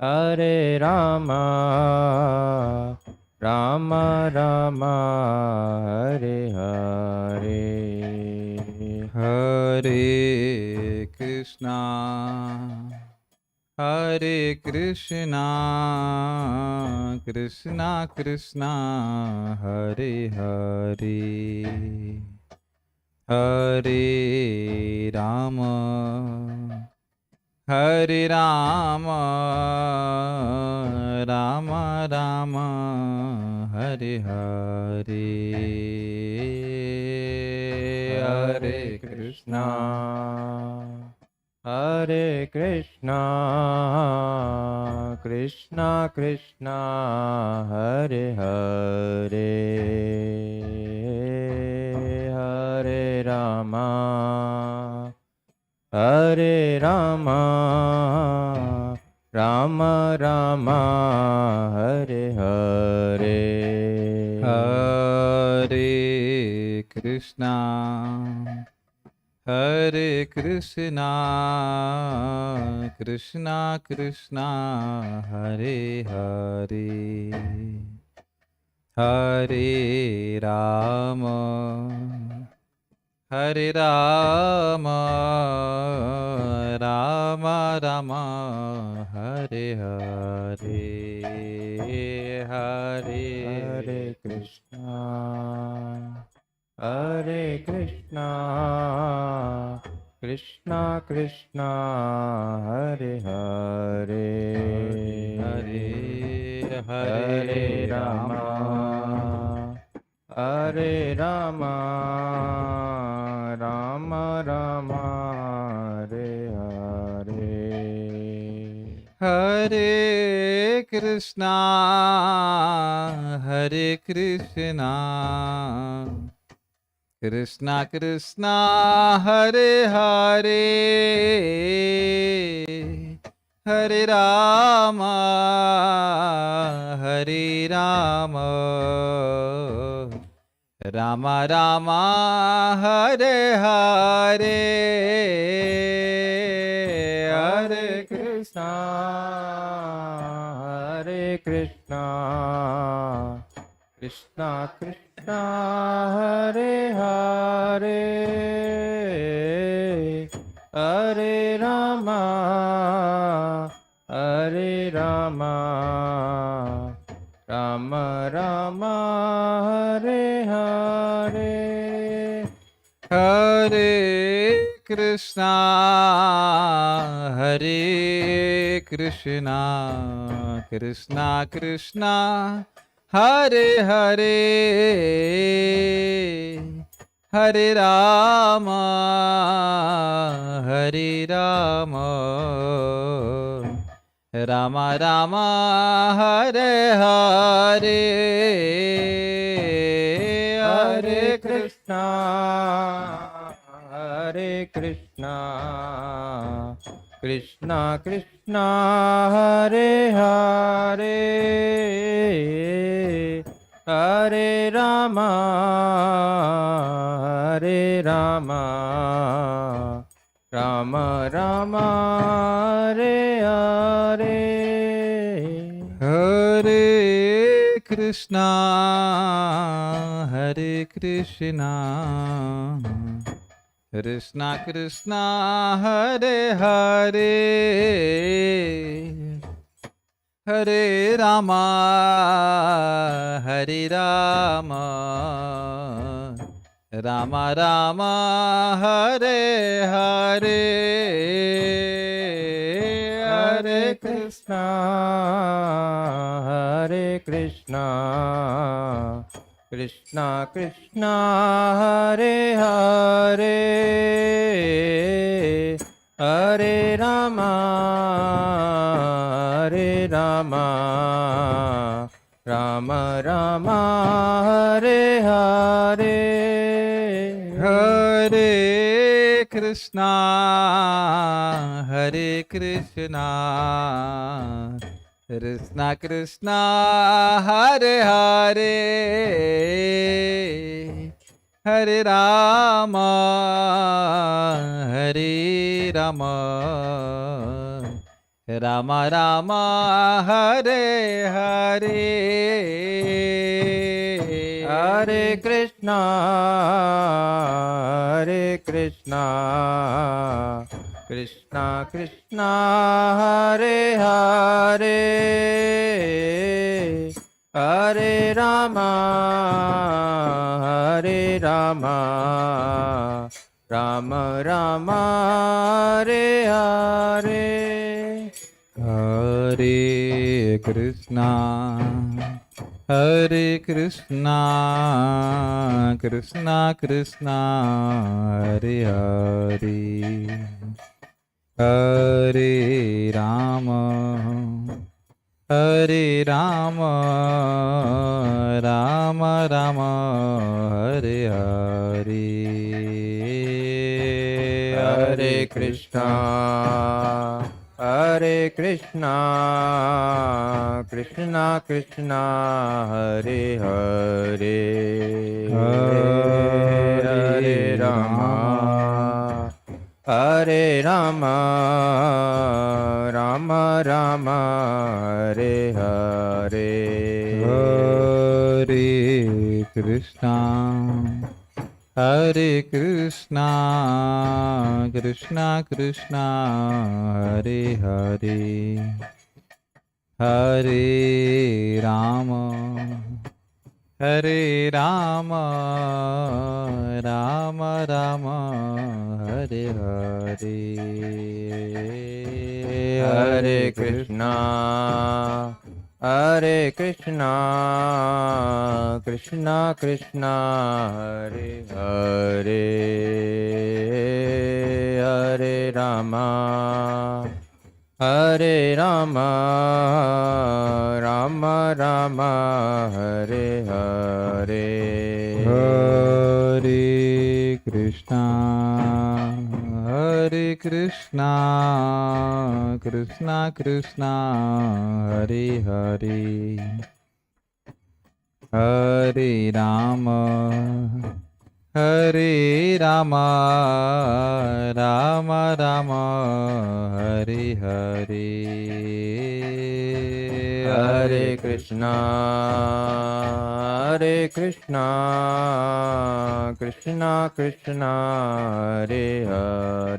हरे राम राम राम हरे हरे हरे कृष्णा हरे कृष्णा कृष्णा कृष्णा हरे हरे हरे राम हरे राम राम राम हरे हरे हरे कृष्णा हरे कृष्णा कृष्णा कृष्णा हरे हरे हरे राम हरे राम राम राम हरे हरे हरे कृष्णा हरे कृष्णा कृष्णा कृष्णा हरे हरे हरे राम हरे राम राम राम हरे हरे हरे हरे कृष्णा हरे कृष्णा कृष्णा कृष्णा हरे हरे हरे हरे राम हरे राम राम राम हरे हरे हरे कृष्णा हरे कृष्णा कृष्णा कृष्णा हरे हरे हरे राम हरे राम राम राम हरे हरे हरे हरे कृष्णा हरे कृष्णा कृष्णा कृष्णा हरे हरे हरे राम हरे राम राम राम हरे हरे हरे कृष्णा हरे कृष्णा कृष्णा कृष्णा हरे हरे हरे राम हरे राम राम राम हरे हरे हरे हरे कृष्णा हरे कृष्णा कृष्णा कृष्णा हरे हरे हरे राम राम राम हरे हरे हरे कृष्णा हरे कृष्णा कृष्णा कृष्णा हरे हरे हरे रामा हरे राम राम राम हरे हरे हरे हरे कृष्णा हरे कृष्णा कृष्णा कृष्णा हरे हरे हरे राम राम राम हरे हरे हरे कृष्णा हरे कृष्णा कृष्णा कृष्णा हरे हरे हरे राम हरे Ram Ram Ram Hare Hare Hare Krishna, Krishna Krishna, Hare Hare, Hare Rama, Rama Rama, Hare Hare. Hare Krishna Krishna Krishna Hare Hare Hare Rama Rama Rama Hare Hare Hare Krishna, Krishna Krishna, Hare Hare, Hare Rama, Rama Rama, Hare Hare. Hare Krishna Krishna Krishna Hare Hare Hare Rama Rama Rama Hare Hare Hare Krishna, Krishna Krishna, Hare Hare, Hare Rama, Rama Rama, Hare Hare. Hare Krishna Krishna Krishna Hare Hare Hare Rama Rama Rama Hare Hare Hare Krishna, Krishna Krishna, Hare Hare,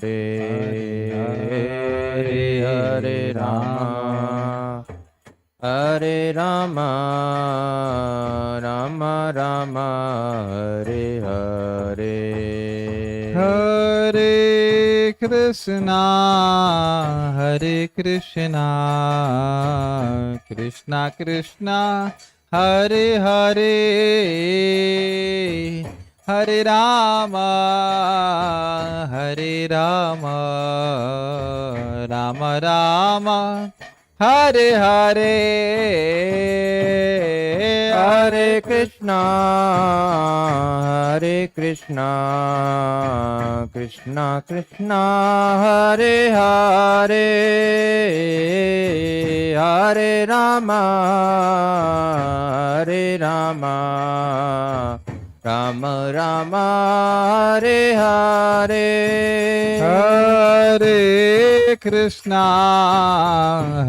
Hare Rama, Rama Rama, Hare Hare. Hare Krishna Krishna Krishna Hare Hare Hare Rama Rama Rama Hare Hare Hare Krishna, Krishna Krishna, Hare Hare, Hare Rama, Rama Rama, Hare Hare.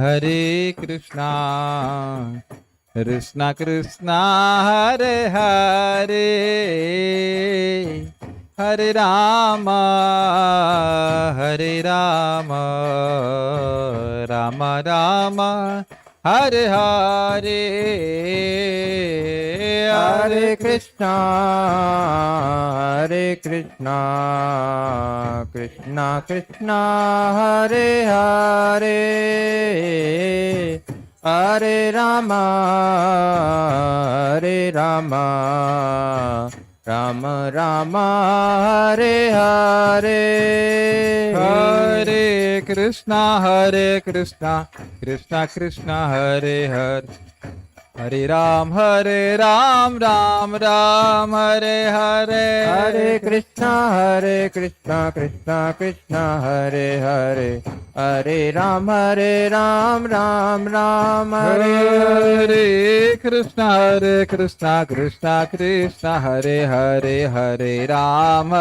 Hare Krishna Krishna Krishna Hare Hare Hare Rama Rama Rama Hare Hare Hare Krishna, Krishna Krishna, Hare Hare, Hare Rama, Rama Rama, Hare Hare. Hare Krishna Krishna Krishna Hare Hare हरे राम राम राम हरे हरे। हरे कृष्णा कृष्णा कृष्णा हरे हरे, हरे राम राम राम हरे हरे। हरे कृष्णा कृष्णा कृष्णा हरे हरे, हरे राम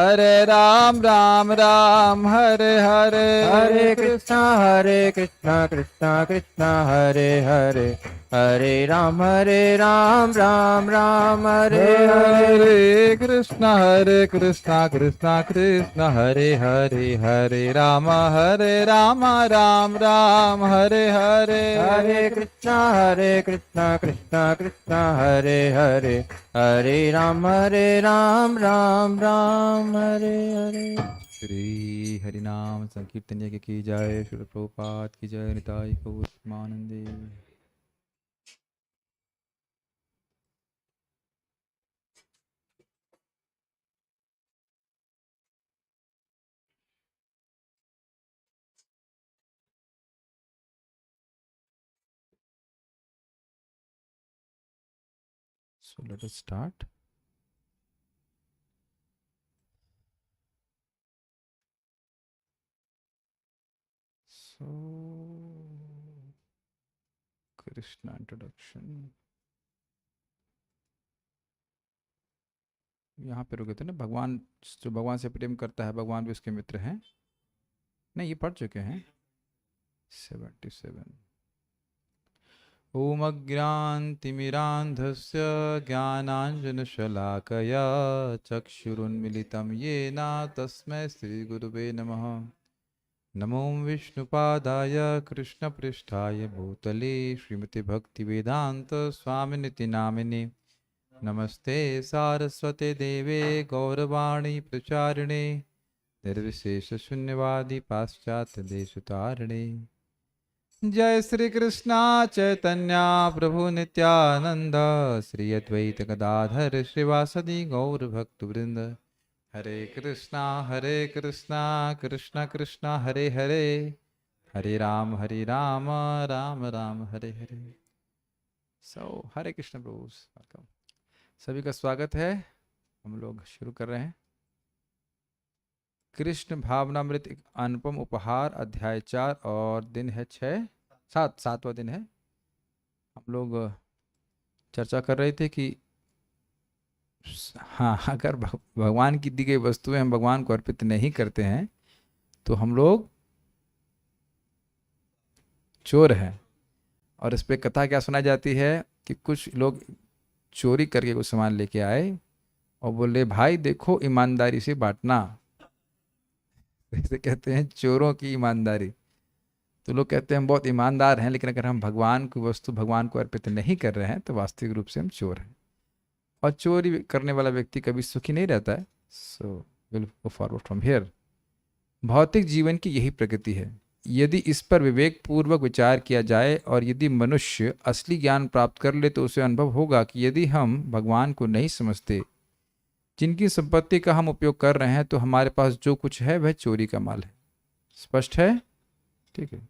राम हरे हरे। हरे कृष्णा कृष्णा कृष्णा हरे हरे, हरे राम राम हरे हरे। हरे कृष्णा कृष्णा कृष्णा हरे हरे, हरे राम राम हरे हरे। हरे कृष्णा कृष्णा हरे हरे, हरे राम राम हरे हरे। श्री हरिनाम संकीर्तन यज्ञ की जय, श्री प्रभुपाद की जय, Nitai गौरमानंदे। So let us start. So Krishna introduction. यहाँ पे रुके थे ना, भगवान जो भगवान से प्रेम करता है भगवान भी उसके मित्र हैं। नहीं, ये पढ़ चुके हैं 77। ओम अज्ञानतिमिरान्धस्य ज्ञानाञ्जनशलाकया चक्षुरुन्मिलितं येन तस्मै श्रीगुरुवे नमः। नमो विष्णुपादाय कृष्णपृष्ठाय भूतले श्रीमति भक्तिवेदांत स्वामिनिति नामिने। नमस्ते सारस्वते देवे गौरवाणी प्रचारिणे निर्विशेष शून्यवादी पाश्चात्य देशतारिणे। जय श्री कृष्णा चैतन्य प्रभु नित्यानंद, श्री अद्वैत गदाधर श्रीवासदि गौर भक्त वृंद। हरे कृष्णा कृष्णा कृष्णा हरे हरे, हरे राम राम राम हरे हरे। हरे कृष्ण प्रभु, वेलकम। सभी का स्वागत है। हम लोग शुरू कर रहे हैं कृष्ण भावनामृत एक अनुपम उपहार, अध्याय 4 और दिन है 7वां दिन है। हम लोग चर्चा कर रहे थे कि हाँ, अगर भगवान की दी गई वस्तुएं हम भगवान को अर्पित नहीं करते हैं तो हम लोग चोर हैं। और इस पे कथा क्या सुनाई जाती है कि कुछ लोग चोरी करके कुछ सामान लेके आए और बोले भाई देखो ईमानदारी से बांटना। जैसे कहते हैं चोरों की ईमानदारी। तो लोग कहते हैं हम बहुत ईमानदार हैं, लेकिन अगर हम भगवान की वस्तु भगवान को अर्पित नहीं कर रहे हैं तो वास्तविक रूप से हम चोर हैं। और चोरी करने वाला व्यक्ति कभी सुखी नहीं रहता है। So will go forward from here. भौतिक जीवन की यही प्रकृति है। यदि इस पर विवेक पूर्वक विचार किया जाए और यदि मनुष्य असली ज्ञान प्राप्त कर ले तो उसे अनुभव होगा कि यदि हम भगवान को नहीं समझते, जिनकी संपत्ति का हम उपयोग कर रहे हैं, तो हमारे पास जो कुछ है वह चोरी का माल है। स्पष्ट है? ठीक है।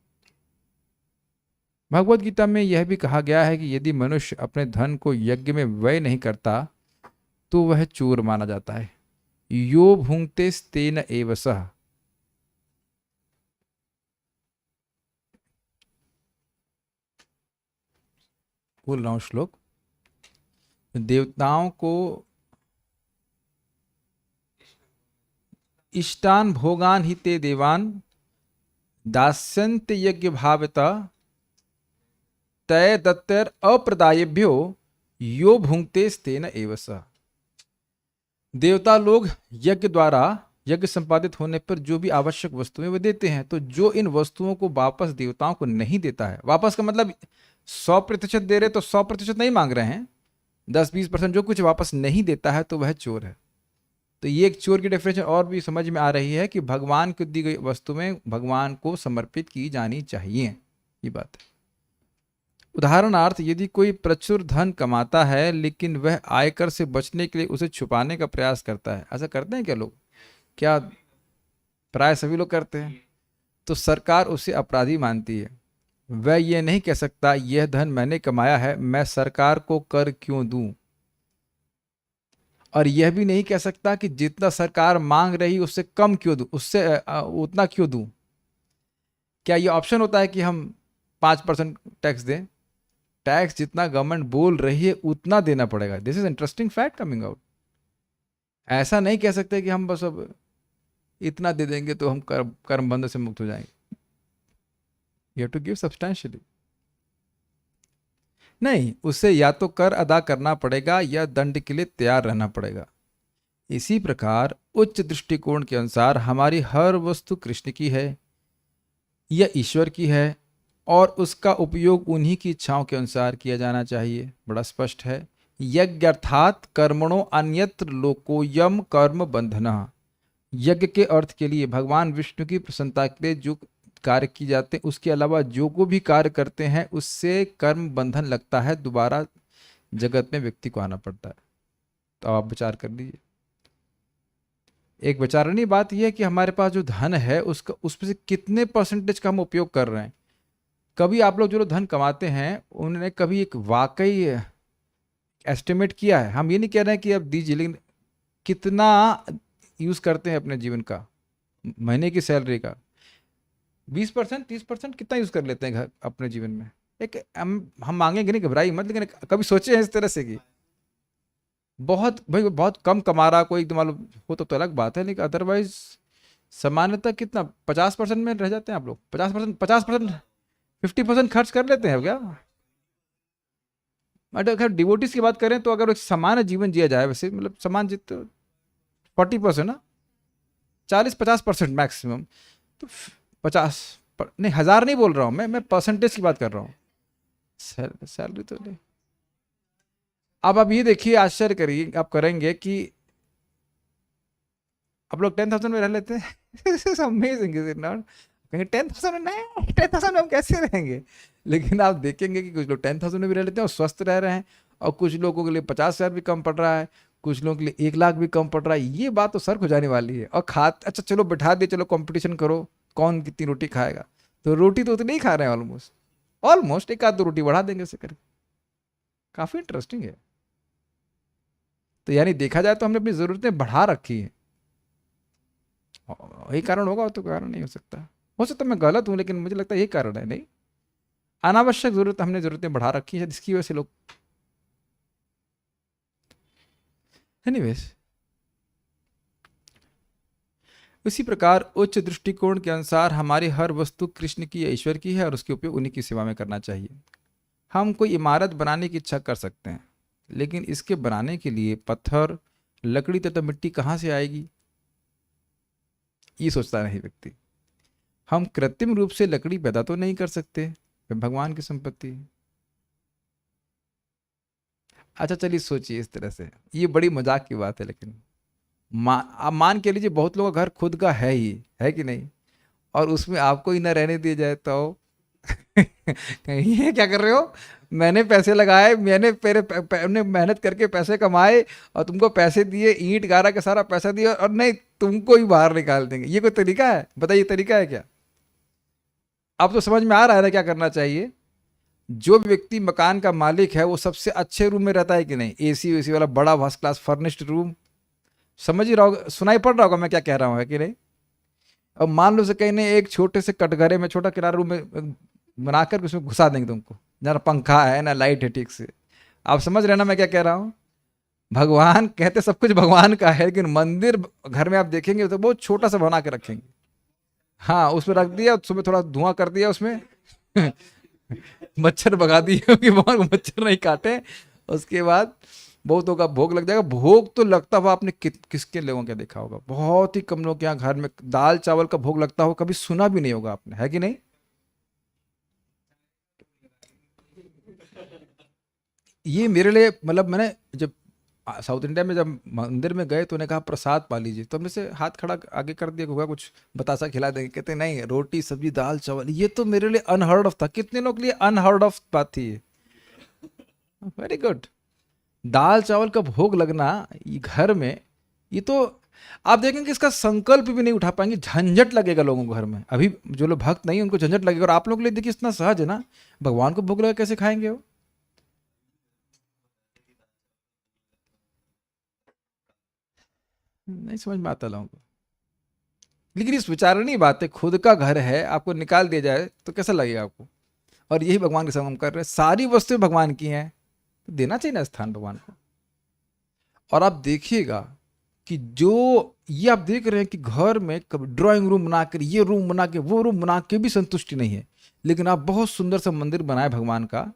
भगवत गीता में यह भी कहा गया है कि यदि मनुष्य अपने धन को यज्ञ में व्यय नहीं करता तो वह चोर माना जाता है। यो भुंक्ते तेन एव सः। बोल रहा हूं श्लोक। देवताओं को इष्टान भोगान ही ते देवान दास्यन्त यज्ञ भावता तय दत्तर अप्रदायेभ्यो यो भुंक्ते तेन एव सः। देवता लोग यज्ञ द्वारा यज्ञ संपादित होने पर जो भी आवश्यक वस्तुएं वे देते हैं, तो जो इन वस्तुओं को वापस देवताओं को नहीं देता है, वापस का मतलब 100% दे रहे तो 100% नहीं मांग रहे हैं, 10-20% जो कुछ वापस नहीं देता है तो वह चोर है। तो ये एक चोर की डेफिनेशन और भी समझ में आ रही है कि भगवान को दी गई वस्तुएं भगवान को समर्पित की जानी चाहिए। ये बात है। उदाहरणार्थ, यदि कोई प्रचुर धन कमाता है लेकिन वह आयकर से बचने के लिए उसे छुपाने का प्रयास करता है, ऐसा करते हैं क्या लोग? क्या प्राय सभी लोग करते हैं। तो सरकार उसे अपराधी मानती है। वह ये नहीं कह सकता यह धन मैंने कमाया है, मैं सरकार को कर क्यों दूं। और यह भी नहीं कह सकता कि जितना सरकार मांग रही उससे कम क्यों दूं, उससे उतना क्यों दूं। क्या ये ऑप्शन होता है कि हम 5% टैक्स दें? टैक्स जितना गवर्नमेंट बोल रही है उतना देना पड़ेगा। This is interesting fact coming out. ऐसा नहीं कह सकते कि हम बस अब इतना दे देंगे तो हम कर्म बंध से मुक्त हो जाएंगे। You have to give substantially. नहीं, उससे या तो कर अदा करना पड़ेगा या दंड के लिए तैयार रहना पड़ेगा। इसी प्रकार उच्च दृष्टिकोण के अनुसार हमारी हर वस्तु कृष्ण की है या ईश्वर की है और उसका उपयोग उन्हीं की इच्छाओं के अनुसार किया जाना चाहिए। बड़ा स्पष्ट है। यज्ञ अर्थात कर्मणो अन्यत्र लोकोयम कर्म बंधना। यज्ञ के अर्थ के लिए भगवान विष्णु की प्रसन्नता के लिए जो कार्य किए जाते हैं उसके अलावा जो को भी कार्य करते हैं उससे कर्म बंधन लगता है, दोबारा जगत में व्यक्ति को आना पड़ता है। तो आप विचार कर लीजिए। एक विचारणीय बात यह है कि हमारे पास जो धन है उसका उसमें से कितने परसेंटेज का हम उपयोग कर रहे हैं। कभी आप लोग जो लोग धन कमाते हैं उन्होंने कभी एक वाकई एस्टिमेट किया है? हम ये नहीं कह रहे हैं कि अब दीजिए, लेकिन कितना यूज करते हैं अपने जीवन का, महीने की सैलरी का 20% 30% कितना यूज कर लेते हैं घर अपने जीवन में? एक हम मांगेंगे नहीं, घबराइए मत, लेकिन कभी सोचे हैं इस तरह से कि बहुत भाई बहुत कम कमा रहा कोई एकदम मालूम हो तो अलग बात है, लेकिन अदरवाइज सामान्यतः कितना 50% में रह जाते हैं आप लोग? 50% 50% खर्च कर लेते हैं क्या? अगर डिवोटीज की बात करें तो अगर एक सामान्य जीवन जिया जाए, वैसे मतलब समान जित 40% ना, 40-50% मैक्सिमम, तो 50 नहीं, 1000 नहीं बोल रहा हूँ मैं परसेंटेज की बात कर रहा हूँ। सैलरी तो नहीं। अब आप ये देखिए, आश्चर्य करिए आप करेंगे कि आप लोग 10,000 में रह लेते हैं। This is amazing, is it not? कहेंगे 10,000 में नहीं, 10,000 में हम कैसे रहेंगे? लेकिन आप देखेंगे कि कुछ लोग 10,000 में भी रह लेते हैं और स्वस्थ रह रहे हैं, और कुछ लोगों के लिए 50,000 भी कम पड़ रहा है, कुछ लोगों के लिए 1 लाख भी कम पड़ रहा है। ये बात तो सर हो जाने वाली है। और अच्छा चलो बैठा दिए, चलो कंपटीशन करो कौन कितनी रोटी खाएगा, तो रोटी तो उतनी ही खा रहे हैं ऑलमोस्ट ऑलमोस्ट, 1-2 रोटी बढ़ा देंगे उसे करके। काफी इंटरेस्टिंग है। तो यानी देखा जाए तो हमने अपनी जरूरतें बढ़ा रखी है। यही कारण होगा, तो कारण नहीं हो सकता मैं गलत हूं, लेकिन मुझे लगता है यही कारण है। नहीं, अनावश्यक हमने जरूरतें बढ़ा रखी है जिसकी वजह से लोग। एनीवेज, उसी प्रकार उच्च दृष्टिकोण के अनुसार हमारी हर वस्तु कृष्ण की या ईश्वर की है और उसके उपयोग उन्हीं की सेवा में करना चाहिए। हम कोई इमारत बनाने की इच्छा कर सकते हैं, लेकिन इसके बनाने के लिए पत्थर, लकड़ी तथा मिट्टी कहाँ से आएगी, ये सोचता नहीं व्यक्ति। हम कृत्रिम रूप से लकड़ी पैदा तो नहीं कर सकते, भगवान की संपत्ति है। अच्छा चलिए सोचिए इस तरह से, ये बड़ी मजाक की बात है, लेकिन आप मान के लीजिए बहुत लोगों का घर खुद का है ही, है कि नहीं, और उसमें आपको ही ना रहने दिया जाए तो ये क्या कर रहे हो? मैंने पैसे लगाए, मैंने मेहनत करके पैसे कमाए और तुमको पैसे दिए, ईंट गारा के सारा पैसा दिया, और नहीं तुमको ही बाहर निकाल देंगे। ये कोई तरीका है? बताइए, तरीका है क्या? अब तो समझ में आ रहा है ना क्या करना चाहिए। जो व्यक्ति मकान का मालिक है वो सबसे अच्छे रूम में रहता है कि नहीं, एसी वेसी वाला बड़ा फर्स्ट क्लास फर्निश्ड रूम। समझ ही रहा होगा, सुनाई पड़ रहा होगा मैं क्या कह रहा हूँ, है कि नहीं? अब मान लो से कहीं नहीं, एक छोटे से कटघरे में, छोटा किराया रूम में बनाकर उसमें घुसा देंगे तुमको, ना पंखा है ना लाइट है ठीक से। आप समझ रहे ना मैं क्या कह रहा हूँ? भगवान कहते सब कुछ भगवान का है, लेकिन मंदिर घर में आप देखेंगे तो बहुत छोटा सा बना के रखेंगे। हाँ, उसमें रख दिया, सुबह थोड़ा धुआं कर दिया उसमें मच्छर भगा दिए कि भगवान को मच्छर नहीं काटे। उसके बाद बहुतों का भोग लग जाएगा। भोग तो लगता हुआ आपने किसके लोगों क्या देखा होगा? बहुत ही कम लोग के यहाँ घर में दाल चावल का भोग लगता हो, कभी सुना भी नहीं होगा आपने, है कि नहीं? ये मेरे लिए मतलब, मैंने जब साउथ इंडिया में जब मंदिर में गए तो उन्हें कहा प्रसाद पा लीजिए, तो हमने से हाथ खड़ा आगे कर दिया, होगा कुछ बतासा खिला देंगे। कहते नहीं, रोटी सब्जी दाल चावल। ये तो मेरे लिए अनहर्ड ऑफ था। कितने लोग के लिए अनहर्ड ऑफ बात थी ये? Very good. दाल चावल का भोग लगना ये घर में, ये तो आप देखेंगे इसका संकल्प भी नहीं उठा पाएंगे, झंझट लगेगा लोगों को घर में। अभी जो लोग भक्त नहीं है उनको झंझट लगेगा, और आप लोग के लिए देखिए इतना सहज है ना, भगवान को भूख लगा कैसे खाएंगे वो। नहीं समझ में आता लोगों को। लेकिन इस विचारणीय बात है, खुद का घर है, आपको निकाल दिया जाए तो कैसा लगेगा आपको। और यही भगवान के सामने हम कर रहे हैं, सारी वस्तुएं भगवान की हैं, तो देना चाहिए ना स्थान भगवान को। और आप देखिएगा कि जो ये आप देख रहे हैं कि घर में ड्राइंग रूम बना कर, ये रूम बना के, वो रूम बना के भी संतुष्टि नहीं है, लेकिन आप बहुत सुंदर सा मंदिर बनाए भगवान का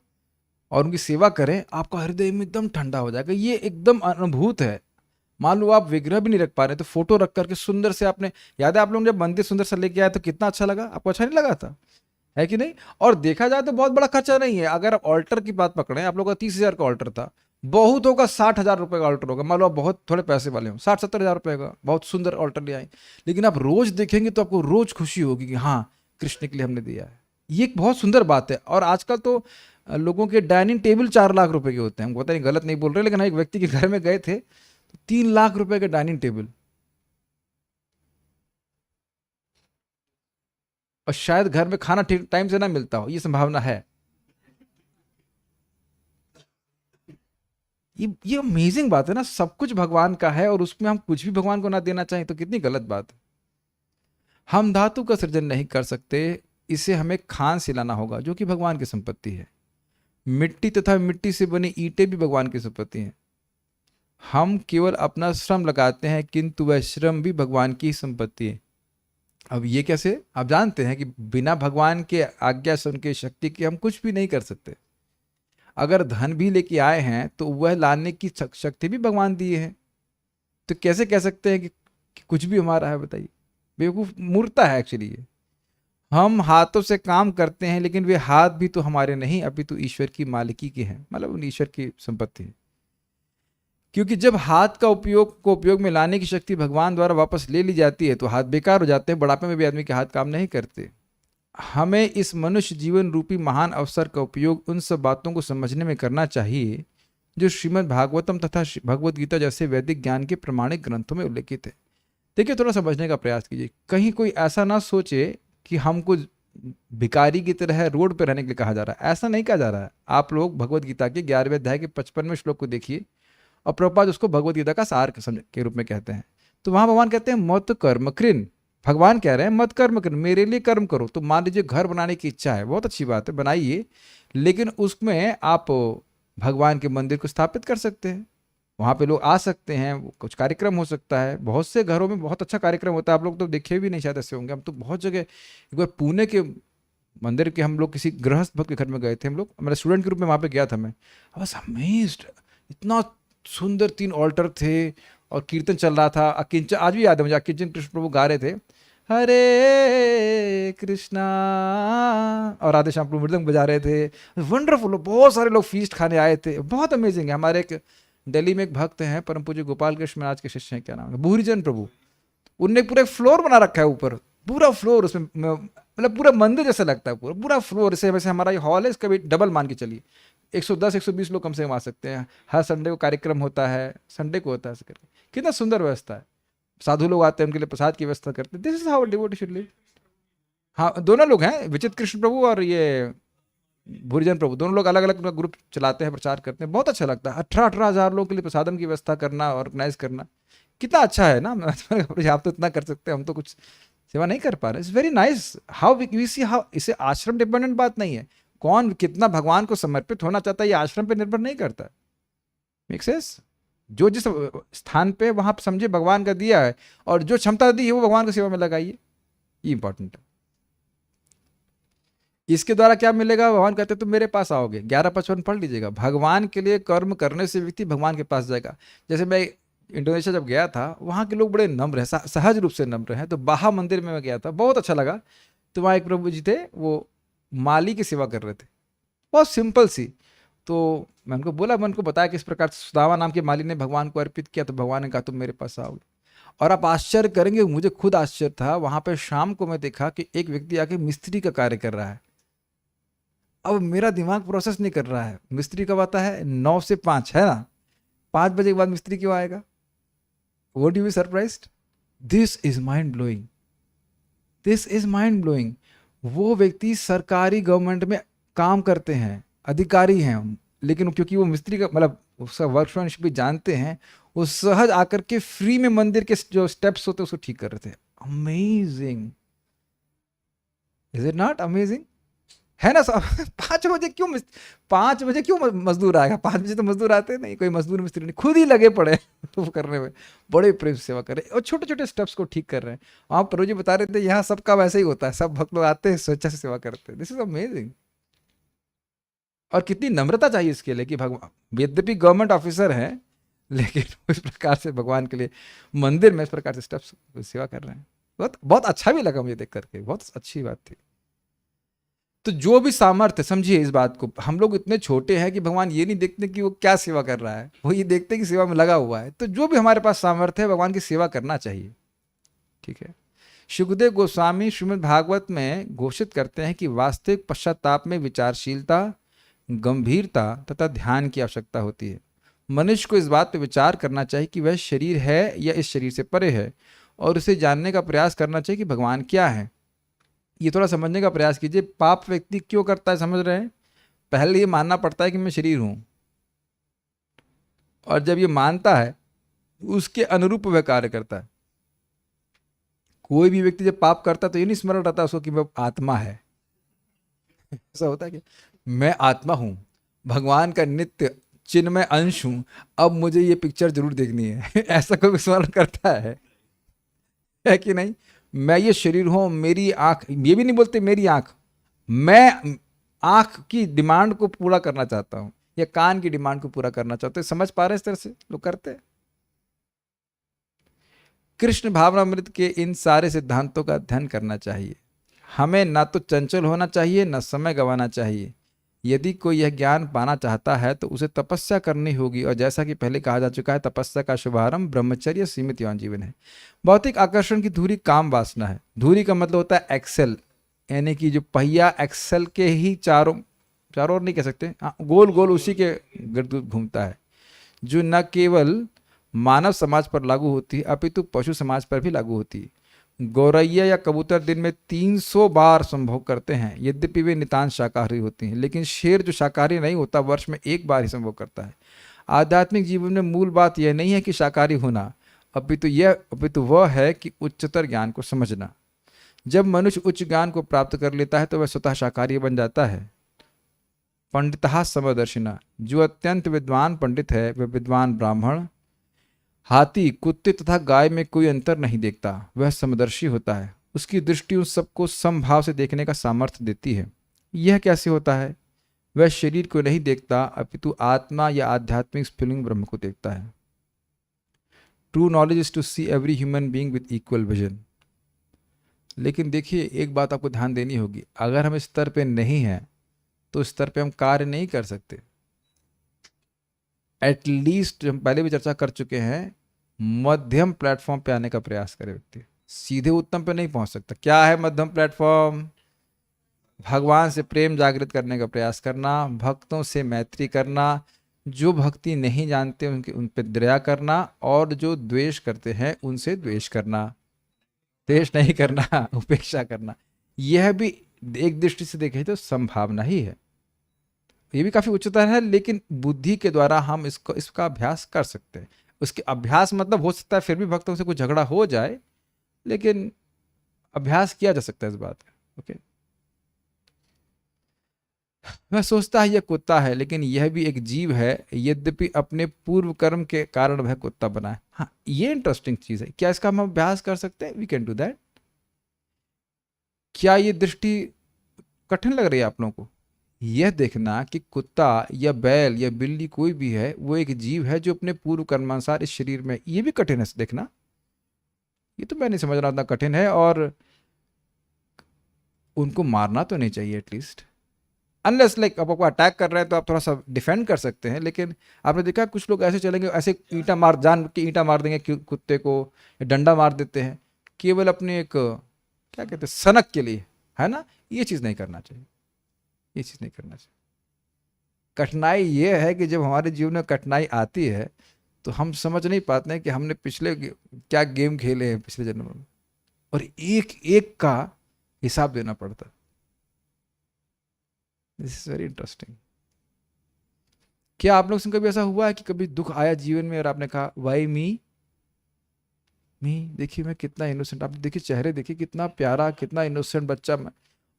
और उनकी सेवा करें, आपका हृदय में एकदम ठंडा हो जाएगा। ये एकदम अनुभूत है। मान लो आप विग्रह भी नहीं रख पा रहे तो फोटो रख करके सुंदर से, आपने याद है आप लोग जब मंदिर सुंदर सा लेके आए तो कितना अच्छा लगा, आपको अच्छा नहीं लगा था, है कि नहीं। और देखा जाए तो बहुत बड़ा खर्चा नहीं है। अगर आप ऑल्टर की बात पकड़े, आप लोगों का 30,000 का ऑल्टर था, बहुत होगा 60,000 रुपए का ऑल्टर होगा। मान लो आप बहुत थोड़े पैसे वाले हो, 60-70 हजार रुपए का बहुत सुंदर ऑल्टर ले आए, लेकिन आप रोज देखेंगे तो आपको रोज खुशी होगी कि हाँ कृष्ण के लिए हमने दिया है। ये एक बहुत सुंदर बात है। और आजकल तो लोगों के डाइनिंग टेबल 4 लाख रुपए के होते हैं। हमको पता नहीं, गलत नहीं बोल रहे, लेकिन एक व्यक्ति के घर में गए थे तो 3 लाख रुपए के डाइनिंग टेबल, और शायद घर में खाना ठीक टाइम से ना मिलता हो, ये संभावना है। ये अमेजिंग बात है ना, सब कुछ भगवान का है और उसमें हम कुछ भी भगवान को ना देना चाहें तो कितनी गलत बात है। हम धातु का सृजन नहीं कर सकते, इसे हमें खान से लाना होगा जो कि भगवान की संपत्ति है। मिट्टी तथा मिट्टी से बनी ईंटें भी भगवान की संपत्ति हैं। हम केवल अपना श्रम लगाते हैं, किंतु वह श्रम भी भगवान की संपत्ति है। अब ये कैसे, आप जानते हैं कि बिना भगवान के आज्ञा से, उनके शक्ति के हम कुछ भी नहीं कर सकते। अगर धन भी लेके आए हैं तो वह लाने की शक्ति भी भगवान दिए हैं, तो कैसे कह सकते हैं कि कुछ भी हमारा है, बताइए। बेवकूफ मूर्खता है एक्चुअली ये। हम हाथों से काम करते हैं, लेकिन वे हाथ भी तो हमारे नहीं, अभी तो ईश्वर की मालिकी के हैं, मतलब उन ईश्वर की संपत्ति है। क्योंकि जब हाथ का उपयोग में लाने की शक्ति भगवान द्वारा वापस ले ली जाती है तो हाथ बेकार हो जाते हैं। बुढ़ापे में भी आदमी के हाथ काम नहीं करते। हमें इस मनुष्य जीवन रूपी महान अवसर का उपयोग उन सब बातों को समझने में करना चाहिए जो श्रीमद् भागवतम तथा भगवत गीता जैसे वैदिक ज्ञान के प्रमाणिक ग्रंथों में उल्लेखित है। देखिए, थोड़ा समझने का प्रयास कीजिए। कहीं कोई ऐसा ना सोचे कि हमको भिकारी की तरह रोड पर रहने के लिए कहा जा रहा है। ऐसा नहीं कहा जा रहा है। आप लोग भगवत गीता के 11वें अध्याय के 55वें श्लोक को देखिए, और प्रभुपाद उसको भगवत गीता का सार के रूप में कहते हैं। तो वहां भगवान कहते हैं मत कर्म कृन। भगवान कह रहे हैं मत कर्म कृन, मेरे लिए कर्म करो। तो मान लीजिए घर बनाने की इच्छा है, बहुत अच्छी बात है, बनाइए, लेकिन उसमें आप भगवान के मंदिर को स्थापित कर सकते हैं। वहाँ पे लोग आ सकते हैं, कुछ कार्यक्रम हो सकता है। बहुत से घरों में बहुत अच्छा कार्यक्रम होता है, आप लोग तो देखे भी नहीं शायद ऐसे होंगे। हम तो बहुत जगह, एक बार पुणे के मंदिर के हम लोग किसी गृहस्थ भक्त के घर में गए थे, हम लोग, मेरे स्टूडेंट के रूप में वहाँ पे गया था मैं। आई वाज अमेज्ड, इतना सुंदर 3 ऑल्टर थे और कीर्तन चल रहा था। अकिंचन, आज भी याद है मुझे, अकिंचन कृष्ण प्रभु गा रहे थे हरे कृष्णा, और राधे श्याम प्रभु मृदंग बजा रहे थे। वंडरफुल, बहुत सारे लोग फीस्ट खाने आए थे, बहुत अमेजिंग है। हमारे एक दिल्ली में एक भक्त हैं, परम पूज्य गोपाल कृष्ण महाराज के शिष्य हैं, क्या नाम है, भूरिजन प्रभु। उनने पूरा एक फ्लोर बना रखा है ऊपर, पूरा फ्लोर, उसमें मतलब पूरा मंदिर जैसा लगता है, पूरा पूरा फ्लोर। इसे वैसे हमारा ये हॉल है, इसका भी डबल मान के चलिए, 110-120 लोग कम से कम आ सकते हैं। हर संडे को कार्यक्रम होता है, संडे को होता है, ऐसे करके कितना सुंदर व्यवस्था है। साधु लोग आते हैं, उनके लिए प्रसाद की व्यवस्था करते हैं। This is how devotee should live. हाँ, दोनों लोग हैं, विचित्र कृष्ण प्रभु और ये भूरिजन प्रभु, दोनों लोग अलग अलग ग्रुप चलाते हैं, प्रचार करते हैं। बहुत अच्छा लगता है। 18-18 हजार लोगों के लिए प्रसादम की व्यवस्था करना, ऑर्गेनाइज करना, कितना अच्छा है ना। आप तो इतना कर सकते हैं, हम तो कुछ सेवा नहीं कर पा रहे। It's very nice how we see how, इसे आश्रम डिपेंडेंट बात नहीं है। कौन कितना भगवान को समर्पित होना चाहता है, ये आश्रम पे निर्भर नहीं करता। Make sense? जो जिस स्थान पे वहां पे समझे भगवान का दिया है, और जो क्षमता दी है वो भगवान की सेवा में लगाइए, ये इंपॉर्टेंट है। इसके द्वारा क्या मिलेगा, भगवान कहते हैं तुम मेरे पास आओगे। 11:55 पढ़ लीजिएगा। भगवान के लिए कर्म करने से व्यक्ति भगवान के पास जाएगा। जैसे मैं इंडोनेशिया जब गया था, वहाँ के लोग बड़े नम्र हैं, सहज रूप से नम्र हैं। तो बाहा मंदिर में मैं गया था, बहुत अच्छा लगा। तो वहाँ एक प्रभु जी थे, वो माली की सेवा कर रहे थे, बहुत सिंपल सी। तो मैं उनको बोला, मैं उनको बताया किस प्रकार से सुदामा नाम के माली ने भगवान को अर्पित किया। तो भगवान ने कहा तुम मेरे पास आओगे। और आप आश्चर्य करेंगे, मुझे खुद आश्चर्य था। वहाँ पे शाम को मैं देखा कि एक व्यक्ति आके मिस्त्री का कार्य कर रहा है। अब मेरा दिमाग प्रोसेस नहीं कर रहा है, मिस्त्री कब आता है, 9 से 5 है ना, 5 बजे के बाद मिस्त्री क्यों आएगा। Would you be surprised? This is mind blowing, this is mind blowing. वो व्यक्ति सरकारी गवर्नमेंट में काम करते हैं, अधिकारी हैं, लेकिन क्योंकि वो मिस्त्री का मतलब उसका वर्कमैनशिप भी जानते हैं, वो सहज आकर के फ्री में मंदिर के जो स्टेप्स होते हैं उसको ठीक कर रहे थे। Amazing, is it not amazing? है ना सब? 5 बजे क्यों 5 बजे क्यों मजदूर आएगा? 5 बजे तो मजदूर आते नहीं, कोई मजदूर मिस्त्री नहीं, खुद ही लगे पड़े वो करने में, बड़े प्रेम से सेवा कर रहे हैं और छोटे छोटे स्टेप्स को ठीक कर रहे हैं। आप प्रभु जी बता रहे थे यहाँ सबका वैसे ही होता है, सब भक्त लोग आते हैं स्वेच्छा से सेवा करते हैं। This is amazing. और कितनी नम्रता चाहिए इसके लिए कि भगवान यद्यपि गवर्नमेंट ऑफिसर हैं लेकिन इस प्रकार से भगवान के लिए मंदिर में इस प्रकार से स्टेप्स सेवा कर रहे हैं। बहुत बहुत अच्छा भी लगा मुझे देख करके, बहुत अच्छी बात थी। तो जो भी सामर्थ्य, समझिए इस बात को, हम लोग इतने छोटे हैं कि भगवान ये नहीं देखते कि वो क्या सेवा कर रहा है, वो ये देखते हैं कि सेवा में लगा हुआ है। तो जो भी हमारे पास सामर्थ्य है भगवान की सेवा करना चाहिए, ठीक है। सुखदेव गोस्वामी श्रीमद् भागवत में घोषित करते हैं कि वास्तविक पश्चाताप में विचारशीलता, गंभीरता तथा ध्यान की आवश्यकता होती है। मनुष्य को इस बात पर विचार करना चाहिए कि वह शरीर है या इस शरीर से परे है, और उसे जानने का प्रयास करना चाहिए कि भगवान क्या है। ये थोड़ा समझने का प्रयास कीजिए। पाप व्यक्ति क्यों करता है समझ रहे हैं? पहले ये मानना पड़ता है कि मैं शरीर हूं, और जब ये मानता है उसके अनुरूप वह कार्य करता है। कोई भी व्यक्ति जब पाप करता है तो ये नहीं स्मरण रहता उसको कि वह आत्मा है। ऐसा होता है कि मैं आत्मा हूं, भगवान का नित्य चिन्मय अंश हूं, अब मुझे ये पिक्चर जरूर देखनी है। ऐसा कोई स्मरण करता है कि नहीं? मैं ये शरीर हूं, मेरी आंख, ये भी नहीं बोलते मेरी आंख, मैं आंख की डिमांड को पूरा करना चाहता हूं या कान की डिमांड को पूरा करना चाहता हूं। समझ पा रहे हैं? इस तरह से लोग करते हैं। कृष्ण भावनामृत के इन सारे सिद्धांतों का अध्ययन करना चाहिए। हमें ना तो चंचल होना चाहिए, ना समय गंवाना चाहिए। यदि कोई यह ज्ञान पाना चाहता है तो उसे तपस्या करनी होगी, और जैसा कि पहले कहा जा चुका है, तपस्या का शुभारंभ ब्रह्मचर्य सीमित यौन जीवन है। भौतिक आकर्षण की धुरी काम वासना है। धुरी का मतलब होता है एक्सेल, यानी कि जो पहिया एक्सेल के ही चारों ओर नहीं कह सकते, गोल गोल उसी के गिर्द घूमता है, जो न केवल मानव समाज पर लागू होती है अपितु पशु समाज पर भी लागू होती है। गौरैया या कबूतर दिन में 300 बार संभोग करते हैं, यद्यपि वे नितांत शाकाहारी होती हैं, लेकिन शेर जो शाकाहारी नहीं होता वर्ष में 1 बार ही संभोग करता है। आध्यात्मिक जीवन में मूल बात यह नहीं है कि शाकाहारी होना, अपितु वह है कि उच्चतर ज्ञान को समझना। जब मनुष्य उच्च ज्ञान को प्राप्त कर लेता है तो वह स्वतः शाकाहारी बन जाता है। पंडितः समदर्शिना, जो अत्यंत विद्वान पंडित है वह विद्वान ब्राह्मण, हाथी, कुत्ते तथा गाय में कोई अंतर नहीं देखता, वह समदर्शी होता है। उसकी दृष्टि उन सबको समभाव से देखने का सामर्थ्य देती है। यह कैसे होता है? वह शरीर को नहीं देखता अपितु आत्मा या आध्यात्मिक स्फुलिंग ब्रह्म को देखता है। True knowledge is to see every human being with equal vision. लेकिन देखिए एक बात आपको ध्यान देनी होगी, अगर हम इस स्तर पे नहीं हैं तो इस स्तर पे हम कार्य नहीं कर सकते। एटलीस्ट हम पहले भी चर्चा कर चुके हैं, मध्यम प्लेटफॉर्म पे आने का प्रयास करे व्यक्ति। सीधे उत्तम पे नहीं पहुंच सकता। क्या है मध्यम प्लेटफॉर्म? भगवान से प्रेम जागृत करने का प्रयास करना, भक्तों से मैत्री करना, जो भक्ति नहीं जानते उन पे दया करना, और जो द्वेष करते हैं उनसे द्वेष करना, द्वेष नहीं करना, उपेक्षा करना। यह भी एक दृष्टि से देखें तो संभावना ही है, ये भी काफी उच्चतर है, लेकिन बुद्धि के द्वारा हम इसका अभ्यास कर सकते हैं। उसके अभ्यास मतलब हो सकता है फिर भी भक्तों से कुछ झगड़ा हो जाए, लेकिन अभ्यास किया जा सकता है इस बात का। ओके, वह सोचता है यह कुत्ता है, लेकिन यह भी एक जीव है, यद्यपि अपने पूर्व कर्म के कारण वह कुत्ता बना है। हाँ, ये इंटरेस्टिंग चीज है। क्या इसका हम अभ्यास कर सकते हैं? We can do that. क्या ये दृष्टि कठिन लग रही है आप लोगों को? यह देखना कि कुत्ता या बैल या बिल्ली कोई भी है वो एक जीव है जो अपने पूर्व कर्मानुसार इस शरीर में, ये भी कठिन है देखना। ये तो मैं नहीं समझ रहा, उतना कठिन है। और उनको मारना तो नहीं चाहिए एटलीस्ट, अनलेस लाइक आपको अटैक कर रहे हैं तो आप थोड़ा सा डिफेंड कर सकते हैं। लेकिन आपने देखा कुछ लोग ऐसे चलेंगे, ऐसे ईंटा मार, जान के ईंटा मार देंगे कुत्ते को, या डंडा मार देते हैं केवल अपने एक क्या कहते हैं सनक के लिए, है ना। ये चीज़ नहीं करना चाहिए, ये चीज़ नहीं करना चाहिए। कठिनाई ये है कि जब हमारे जीवन में कठिनाई आती है तो हम समझ नहीं पाते हैं कि हमने क्या गेम खेले हैं पिछले जन्म में, और एक एक का हिसाब देना पड़ता है। This is very interesting. क्या आप लोग से कभी ऐसा हुआ है कि कभी दुख आया जीवन में और आपने कहा वाई मी, देखिए मैं कितना इनोसेंट, आप देखिए चेहरे, देखिए कितना प्यारा, कितना इनोसेंट बच्चा मैं,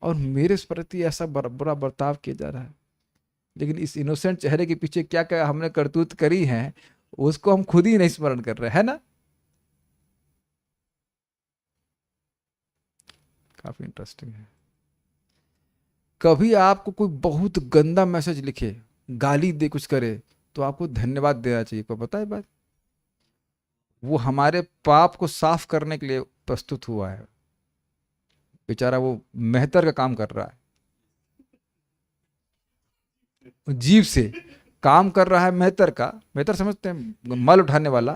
और मेरे प्रति ऐसा बुरा बर्ताव किया जा रहा है। लेकिन इस इनोसेंट चेहरे के पीछे क्या क्या हमने करतूत करी है, उसको हम खुद ही नहीं स्मरण कर रहे, है ना। काफी इंटरेस्टिंग है। कभी आपको कोई बहुत गंदा मैसेज लिखे, गाली दे, कुछ करे, तो आपको धन्यवाद देना चाहिए। को पता है बात, वो हमारे पाप को साफ करने के लिए प्रस्तुत हुआ है। बेचारा वो मेहतर का काम कर रहा है, जीव से काम कर रहा है मेहतर का। मेहतर समझते हैं मल उठाने वाला,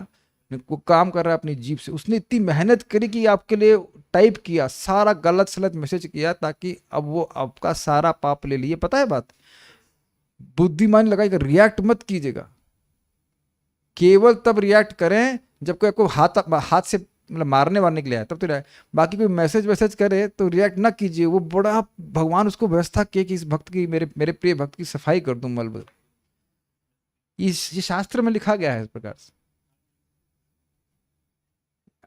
वो काम कर रहा है अपनी जीभ से। उसने इतनी मेहनत करी कि आपके लिए टाइप किया, सारा गलत सलत मैसेज किया, ताकि अब वो आपका सारा पाप ले लिए। पता है बात, बुद्धिमान लगाएगा, रिएक्ट मत कीजिएगा। केवल तब रिएक्ट करें जब कोई आपको हाथ से मतलब मारने वारने के लिए आए, तब तो रिएक्ट। बाकी कोई मैसेज करे तो रिएक्ट ना कीजिए। वो बड़ा भगवान उसको व्यवस्था किए कि इस भक्त की, मेरे प्रिय भक्त की सफाई कर दूं मल। ये शास्त्र में लिखा गया है इस प्रकार से।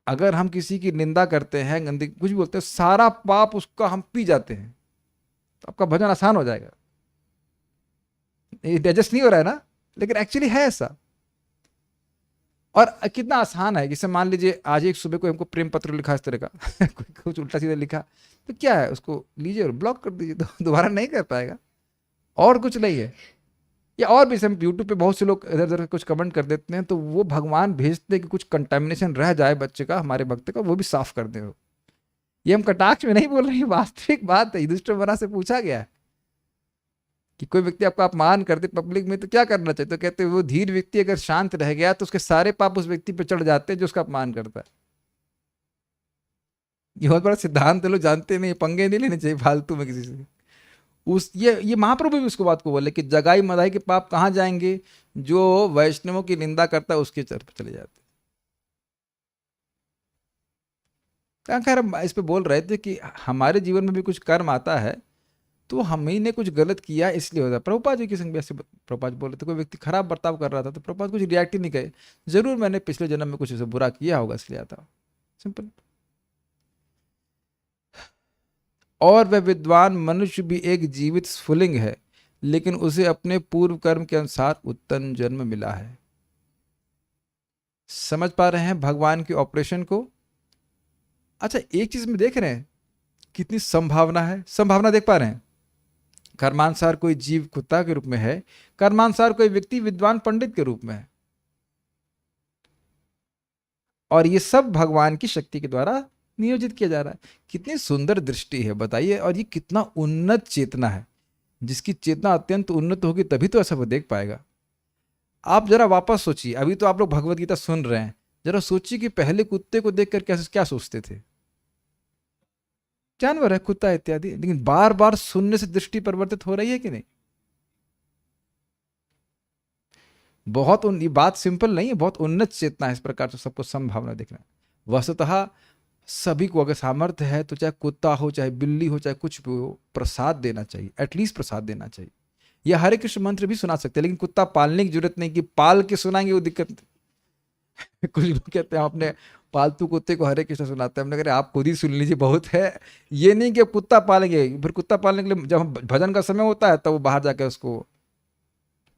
अगर हम किसी की निंदा करते हैं, गंदी कुछ भी बोलते हैं, सारा पाप उसका हम पी जाते हैं, तो आपका भजन आसान हो जाएगा। ये डाइजेस्ट नहीं हो रहा है ना, लेकिन एक्चुअली है ऐसा। और कितना आसान है, जैसे मान लीजिए आज एक सुबह कोई हमको प्रेम पत्र लिखा इस तरह का कोई कुछ उल्टा सीधा लिखा, तो क्या है, उसको लीजिए और ब्लॉक कर दीजिए, तो दोबारा नहीं कर पाएगा। और कुछ नहीं है। या और भी हम यूट्यूब पे बहुत से लोग इधर उधर कुछ कमेंट कर देते हैं, तो वो भगवान भेजते हैं कि कुछ कंटेमिनेशन रह जाए बच्चे का, हमारे भक्त का, वो भी साफ कर दे। ये हम कटाक्ष में नहीं बोल रहे हैं, वास्तविक बात है। युधिष्ठिर महाराज से पूछा गया है कि कोई व्यक्ति आपका अपमान कर दे पब्लिक में, तो क्या करना चाहिए, तो कहते हैं वो धीर व्यक्ति अगर शांत रह गया तो उसके सारे पाप उस व्यक्ति पे चढ़ जाते हैं जो उसका अपमान करता है। ये बहुत बड़ा सिद्धांत लोग जानते नहीं, पंगे नहीं लेने चाहिए फालतू में किसी से। ये महाप्रभु भी उसको बात को बोले कि जगाई मदाई के पाप कहाँ जाएंगे, जो वैष्णवों की निंदा करता है उसके चर पे चले जाते। खैर हम इस पे बोल रहे थे कि हमारे जीवन में भी कुछ कर्म आता है, तो हम ही ने कुछ गलत किया इसलिए होता है। प्रभुपाद जी की संग भी ऐसे प्रभुपाद बोल रहे थे, कोई व्यक्ति खराब बर्ताव कर रहा था तो प्रभुपाद कुछ रिएक्ट ही नहीं करे, जरूर मैंने पिछले जन्म में कुछ ऐसा बुरा किया होगा इसलिए आता। सिंपल। और वह विद्वान मनुष्य भी एक जीवित स्फुलिंग है, लेकिन उसे अपने पूर्व कर्म के अनुसार उत्तम जन्म मिला है। समझ पा रहे हैं भगवान के ऑपरेशन को। अच्छा, एक चीज में देख रहे हैं कितनी संभावना है, संभावना देख पा रहे हैं। कर्मानुसार कोई जीव कुत्ता के रूप में है, कर्मानुसार कोई व्यक्ति विद्वान पंडित के रूप में है, और ये सब भगवान की शक्ति के द्वारा नियोजित किया जा रहा है। कितनी सुंदर दृष्टि है बताइए, और ये कितना उन्नत चेतना है। जिसकी चेतना अत्यंत उन्नत होगी तभी तो ऐसा वो देख पाएगा। आप जरा वापस सोचिए, अभी तो आप लोग भगवत गीता सुन रहे हैं, जरा सोचिए कि पहले कुत्ते को देखकर क्या सोचते थे। जानवर है कुत्ता इत्यादि, लेकिन बार बार सुनने से दृष्टि परिवर्तित हो रही है कि नहीं। ये बात सिंपल नहीं है, बहुत उन्नत चेतना है। इस प्रकार से सबको संभावना देखना है। वस्तुतः सभी को अगर सामर्थ्य है तो चाहे कुत्ता हो, चाहे बिल्ली हो, चाहे कुछ भी हो, प्रसाद देना चाहिए, एटलीस्ट प्रसाद देना चाहिए। या हरे कृष्ण मंत्र भी सुना सकते हैं, लेकिन कुत्ता पालने की जरूरत नहीं कि पाल के सुनाएंगे, वो दिक्कत कुछ लोग कहते हैं हम अपने पालतू कुत्ते को हरे कृष्ण सुनाते हैं। हमने कहा आप खुद ही सुन लीजिए, बहुत है। ये नहीं कि कुत्ता पालेंगे, फिर कुत्ता पालने के लिए जब हम भजन का समय होता है तो वो बाहर जाके उसको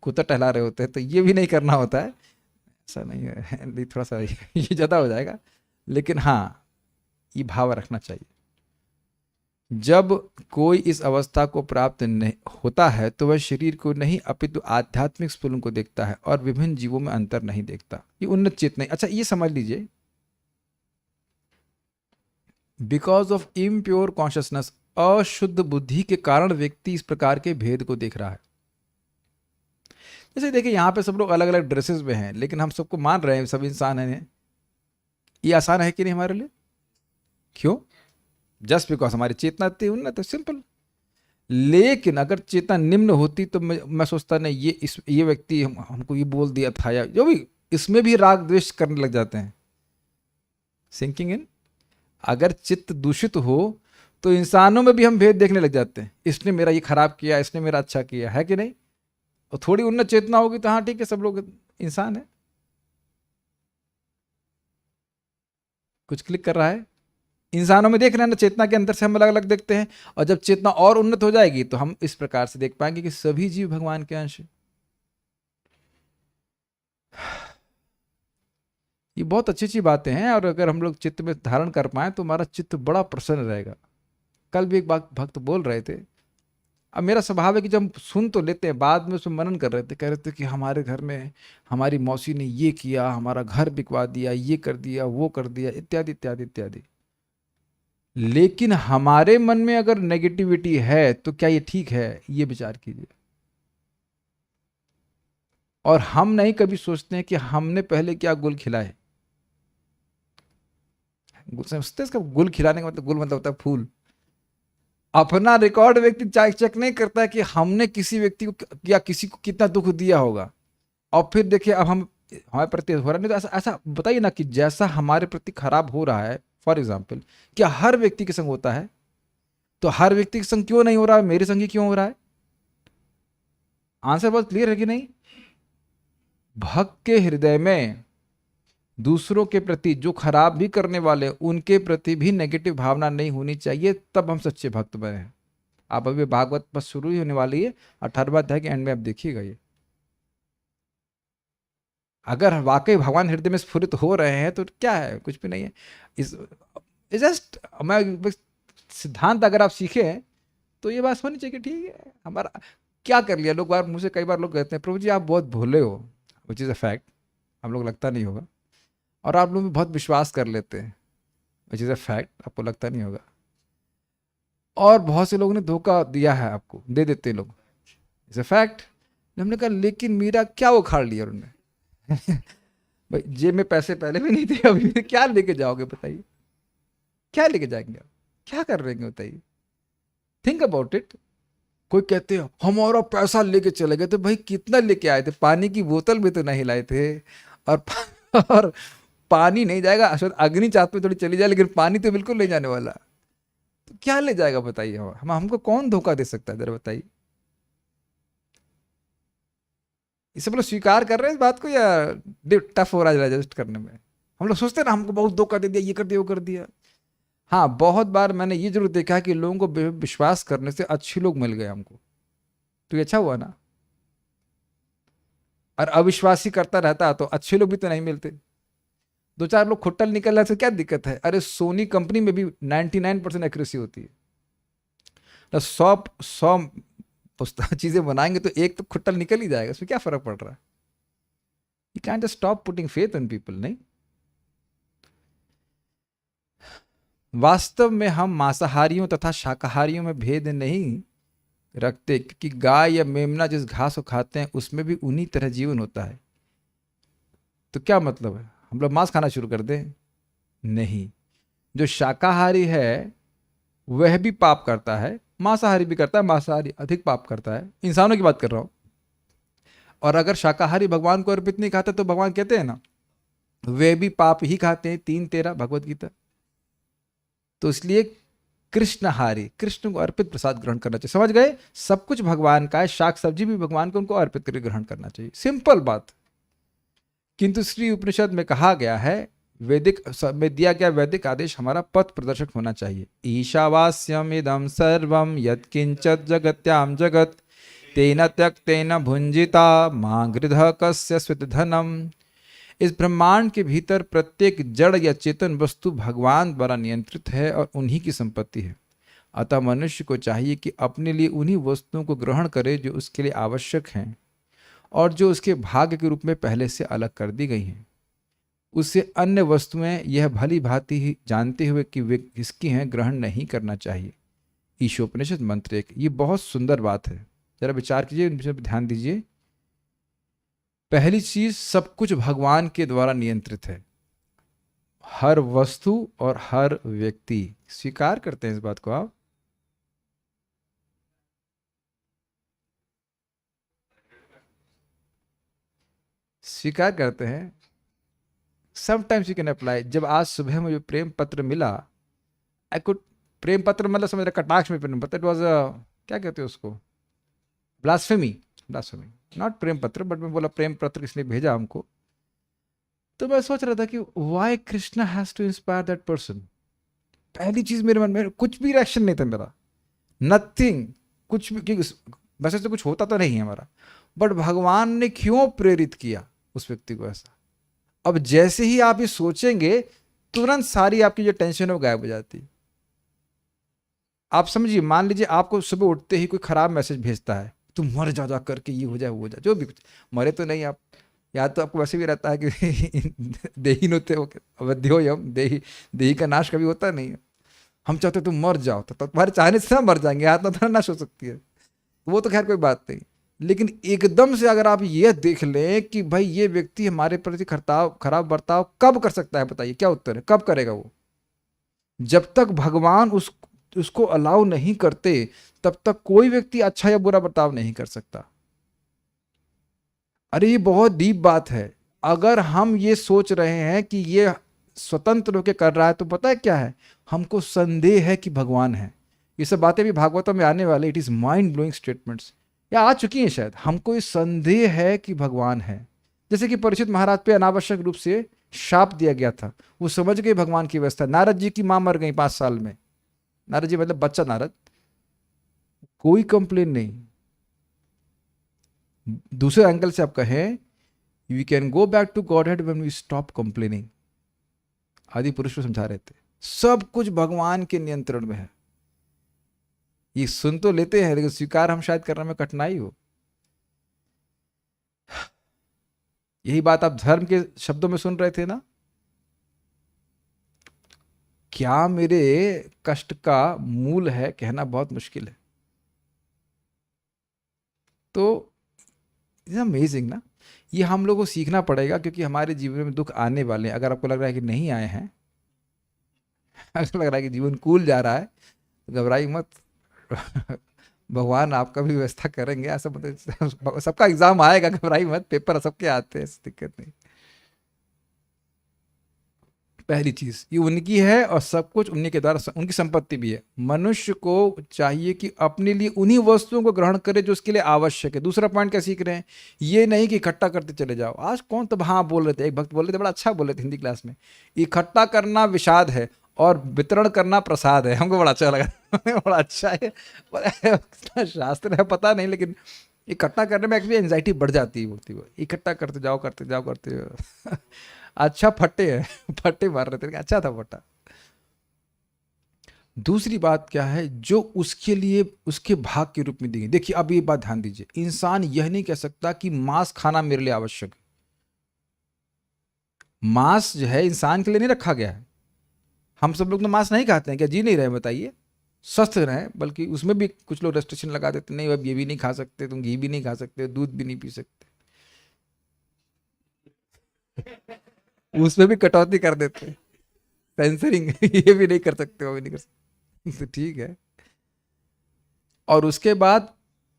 कुत्ता टहला रहे होते हैं, तो ये भी नहीं करना होता है। ऐसा नहीं है, थोड़ा सा ये ज़्यादा हो जाएगा। लेकिन हाँ, ये भाव रखना चाहिए। जब कोई इस अवस्था को प्राप्त नहीं होता है तो वह शरीर को नहीं अपितु आध्यात्मिक स्फुलन को देखता है और विभिन्न जीवों में अंतर नहीं देखता। ये उन्नत चेतना। अच्छा, ये समझ लीजिए, बिकॉज ऑफ इम्प्योर कॉन्शियसनेस, अशुद्ध बुद्धि के कारण व्यक्ति इस प्रकार के भेद को देख रहा है। जैसे देखिए यहाँ पे सब लोग अलग अलग ड्रेसेस में हैं, लेकिन हम सबको मान रहे हैं सब इंसान हैं। ये आसान है कि नहीं हमारे लिए? क्यों? जस्ट बिकॉज हमारी चेतना इतनी उन्नत है, सिंपल। लेकिन अगर चेतना निम्न होती तो मैं सोचता नहीं ये व्यक्ति हमको ये बोल दिया था, या जो भी इसमें भी राग द्वेष करने लग जाते हैं। Sinking in. अगर चित्त दूषित हो तो इंसानों में भी हम भेद देखने लग जाते हैं, इसने मेरा ये खराब किया, इसने मेरा अच्छा किया, है कि नहीं? और थोड़ी उन्नत चेतना होगी तो हाँ ठीक है, सब लोग इंसान है। कुछ क्लिक कर रहा है? इंसानों में देख रहे हैं ना, चेतना के अंदर से हम अलग अलग देखते हैं, और जब चेतना और उन्नत हो जाएगी तो हम इस प्रकार से देख पाएंगे कि सभी जीव भगवान के अंश हैं। ये बहुत अच्छी अच्छी बातें हैं, और अगर हम लोग चित्त में धारण कर पाए तो हमारा चित्त बड़ा प्रसन्न रहेगा। कल भी एक बात भक्त बोल रहे थे, अब मेरा स्वभाव है कि जब हम सुन तो लेते हैं, बाद में उसमें मनन कर रहे थे, कह रहे थे कि हमारे घर में हमारी मौसी ने ये किया, हमारा घर बिकवा दिया, ये कर दिया, वो कर दिया, इत्यादि इत्यादि इत्यादि। लेकिन हमारे मन में अगर नेगेटिविटी है तो क्या ये ठीक है? ये विचार कीजिए। और हम नहीं कभी सोचते हैं कि हमने पहले क्या गुल खिलाए। समझते हैं इसका? गुल खिलाने का मतलब, गुल मतलब होता है फूल। अपना रिकॉर्ड व्यक्ति चेक नहीं करता है कि हमने किसी व्यक्ति को या किसी को कितना दुख दिया होगा, और फिर देखिए अब हम हमारे प्रति हो रहा नहीं, तो ऐसा ऐसा बताइए ना कि जैसा हमारे प्रति खराब हो रहा है, फॉर एग्जाम्पल, क्या हर व्यक्ति के संग होता है? तो हर व्यक्ति के संग क्यों नहीं हो रहा है, मेरे संग ही क्यों हो रहा है? आंसर बहुत क्लियर है कि नहीं? भक्त के हृदय में दूसरों के प्रति, जो खराब भी करने वाले, उनके प्रति भी नेगेटिव भावना नहीं होनी चाहिए, तब हम सच्चे भक्त बने हैं। आप अभी भागवत बस शुरू ही होने वाली है, 18वां अध्याय के एंड में आप देखिएगा ये। अगर वाकई भगवान हृदय में स्फुरित हो रहे हैं तो क्या है, कुछ भी नहीं है। इस जस्ट मैं सिद्धांत अगर आप सीखे तो ये बात होनी चाहिए, ठीक है हमारा क्या कर लिया। लोग बार मुझे कई बार लोग कहते हैं प्रभु जी आप बहुत भोले हो, विच इज़ अ फैक्ट। हम लोग लगता नहीं होगा, और आप लोग भी बहुत विश्वास कर लेते हैं, विच इज़ अ फैक्ट, आपको लगता नहीं होगा। और बहुत से लोगों ने धोखा दिया है आपको, दे देते हैं लोग, इट्स अ फैक्ट। हमने कहा लेकिन मेरा क्या उखाड़ लिया उन्होंने? भाई जेब में पैसे पहले भी नहीं थे, अभी भी क्या लेके जाओगे बताइए? क्या लेके जाएंगे आप? क्या कर रहे हैं बताइए? Think about it. कोई कहते हैं हमारा पैसा लेके चले गए, तो भाई कितना लेके आए थे? पानी की बोतल भी तो नहीं लाए थे। और और पानी नहीं जाएगा, अश्वत अग्नि चात पे थोड़ी चली जाए, लेकिन पानी तो बिल्कुल नहीं जाने वाला। तो क्या ले जाएगा बताइए? हम हमको कौन धोखा दे सकता है जरा बताइए? इसे मतलब स्वीकार कर रहे हैं इस बात को, या टफ हो रहा है एडजस्ट करने में? हम लोग सोचते हैं ना हमको बहुत धोखा दे दिया, ये कर दिया, वो कर दिया। हाँ बहुत बार मैंने ये जरूर देखा है कि लोगों को विश्वास करने से अच्छे लोग मिल गए हमको, तो ये अच्छा हुआ ना। और अविश्वासी करता रहता तो अच्छे लोग भी तो नहीं मिलते। दो चार लोग खुट्टल निकल रहे तो क्या दिक्कत है? अरे सोनी कंपनी में भी 99% एक्यूरेसी होती है। तो 100 चीजें बनाएंगे तो एक तो खुट्टल निकल ही जाएगा, उसमें क्या फर्क पड़ रहा है? You can just stop putting faith in people. नहीं, वास्तव में हम मांसाहारियों तथा शाकाहारियों में भेद नहीं रखते, क्योंकि गाय या मेमना जिस घास को खाते हैं उसमें भी उन्हीं तरह जीवन होता है। तो क्या मतलब है हम लोग मांस खाना शुरू कर दें? नहीं। जो शाकाहारी है वह भी पाप करता है, मांसाहारी भी करता है, मांसाहारी अधिक पाप करता है, इंसानों की बात कर रहा हूं। और अगर शाकाहारी भगवान को अर्पित नहीं खाता तो भगवान कहते हैं ना वे भी पाप ही खाते हैं, 3:13 भगवत गीता। तो इसलिए कृष्णहारी, कृष्ण को अर्पित प्रसाद ग्रहण करना चाहिए। समझ गए? सब कुछ भगवान का है, शाक सब्जी भी भगवान को उनको अर्पित करके ग्रहण करना चाहिए, सिंपल बात। किंतु श्री उपनिषद में कहा गया है, वैदिक में दिया गया वैदिक आदेश हमारा पथ प्रदर्शक होना चाहिए। ईशावास्यम इदम सर्वम यत्किंचत जगत्याम जगत तेन त्यक्तेन भुंजिता मां गृध कस्य स्वितधनम। इस ब्रह्मांड के भीतर प्रत्येक जड़ या चेतन वस्तु भगवान द्वारा नियंत्रित है और उन्हीं की संपत्ति है। अतः मनुष्य को चाहिए कि अपने लिए उन्हीं वस्तुओं को ग्रहण करे जो उसके लिए आवश्यक हैं और जो उसके भाग्य के रूप में पहले से अलग कर दी गई हैं। उससे अन्य वस्तुएं यह भली भांति ही जानते हुए कि वे किसकी हैं ग्रहण नहीं करना चाहिए। ईशोपनिषद मंत्र 1। ये बहुत सुंदर बात है, जरा विचार कीजिए, इन पर ध्यान दीजिए। पहली चीज, सब कुछ भगवान के द्वारा नियंत्रित है, हर वस्तु और हर व्यक्ति। स्वीकार करते हैं इस बात को आप? स्वीकार करते हैं। Sometimes you can apply. जब आज सुबह मुझे प्रेम पत्र मिला, आई कुड, प्रेम पत्र मतलब समझ रहे कटाक्ष में प्रेम पत्र, इट वॉज क्या कहते हैं उसको, ब्लास्फेमी, ब्लास्फेमी, नॉट प्रेम पत्र, बट मैं बोला प्रेम पत्र किसने भेजा हमको। तो मैं सोच रहा था कि why Krishna has to inspire that person. पहली चीज मेरे मन में कुछ भी रिएक्शन नहीं था मेरा, नथिंग, कुछ भी, क्योंकि वैसे तो कुछ होता तो नहीं है हमारा, बट भगवान ने क्यों प्रेरित किया उस व्यक्ति को ऐसा। अब जैसे ही आप ये सोचेंगे, तुरंत सारी आपकी जो टेंशन है वो गायब हो जाती है। आप समझिए, मान लीजिए आपको सुबह उठते ही कोई खराब मैसेज भेजता है, तुम मर जा जा करके, ये हो जाए वो हो जाए, जो भी कुछ, मरे तो नहीं आप, या तो आपको वैसे भी रहता है कि देही नोते हो अवध्यो यम, देही देही का नाश कभी होता नहीं है। हम चाहते तुम मर जाओ, तो तुम्हारे चाहने से ना मर जाएंगे, आत्मा तो नाश हो सकती है, वो तो खैर कोई बात नहीं। लेकिन एकदम से अगर आप ये देख लें कि भाई ये व्यक्ति हमारे प्रति खराब बर्ताव कब कर सकता है, बताइए क्या उत्तर है, कब करेगा वो। जब तक भगवान उसको अलाउ नहीं करते, तब तक कोई व्यक्ति अच्छा या बुरा बर्ताव नहीं कर सकता। अरे ये बहुत डीप बात है। अगर हम ये सोच रहे हैं कि ये स्वतंत्र होकर कर रहा है, तो पता है क्या है, हमको संदेह है कि भगवान है। ये सब बातें भी भागवतम में आने वाले, it is mind blowing statements, या आ चुकी हैं शायद। हमको ये संदेह है कि भगवान है। जैसे कि परीक्षित महाराज पे अनावश्यक रूप से शाप दिया गया था, वो समझ गए भगवान की व्यवस्था। नारद जी की मां मर गई 5 साल में, नारद जी मतलब बच्चा नारद, कोई कंप्लेन नहीं। दूसरे एंगल से आप कहें, we can go back to Godhead when we stop complaining. आदि पुरुष को समझा रहे थे, सब कुछ भगवान के नियंत्रण में है। ये सुन तो लेते हैं, लेकिन स्वीकार हम शायद करने में कठिनाई हो। यही बात आप धर्म के शब्दों में सुन रहे थे ना, क्या मेरे कष्ट का मूल है, कहना बहुत मुश्किल है। तो इट्स अमेजिंग ना, ये हम लोगों को सीखना पड़ेगा, क्योंकि हमारे जीवन में दुख आने वाले हैं। अगर आपको लग रहा है कि नहीं आए हैं, अगर लग रहा है कि जीवन कूल जा रहा है, तो घबराई मत। भगवान आपका भी व्यवस्था करेंगे, ऐसा मतलब सबका एग्जाम आएगा, घबराई मत, पेपर सबके आते हैं, ऐसी दिक्कत नहीं। पहली चीज ये उनकी है और सब कुछ उन्हीं के द्वारा, उनकी संपत्ति भी है। मनुष्य को चाहिए कि अपने लिए उन्हीं वस्तुओं को ग्रहण करे जो उसके लिए आवश्यक है। दूसरा पॉइंट क्या सीख रहे हैं, ये नहीं कि इकट्ठा करते चले जाओ। आज कौन तो हाँ बोल रहे थे, एक भक्त बोल रहे थे, बड़ा अच्छा बोल रहे थे हिंदी क्लास में, इकट्ठा करना विषाद है और वितरण करना प्रसाद है। हमको बड़ा अच्छा लगा। बड़ा अच्छा है, शास्त्र है पता नहीं, लेकिन इकट्ठा करने में एक्चुअली एंजाइटी बढ़ जाती है व्यक्ति को। इकट्ठा करते जाओ करते जाओ करते जाओ। अच्छा फट्टे है, फट्टे मार रहे थे, अच्छा था फट्टा। दूसरी बात क्या है, जो उसके लिए उसके भाग के रूप में दी गई। देखिए अब ये बात ध्यान दीजिए, इंसान यह नहीं कह सकता कि मांस खाना मेरे लिए आवश्यक है। मांस जो है इंसान के लिए नहीं रखा गया है। हम सब लोग तो मांस नहीं खाते हैं, क्या जी नहीं रहे बताइए, स्वस्थ रहें, बल्कि उसमें भी कुछ लोग रेस्ट्रिक्शन लगा देते, नहीं अब ये भी नहीं खा सकते, तुम घी भी नहीं खा सकते, दूध भी नहीं पी सकते, उसमें भी कटौती कर देते, सेंसरिंग। ये भी नहीं कर सकते, वो भी नहीं कर सकते, तो ठीक है। और उसके बाद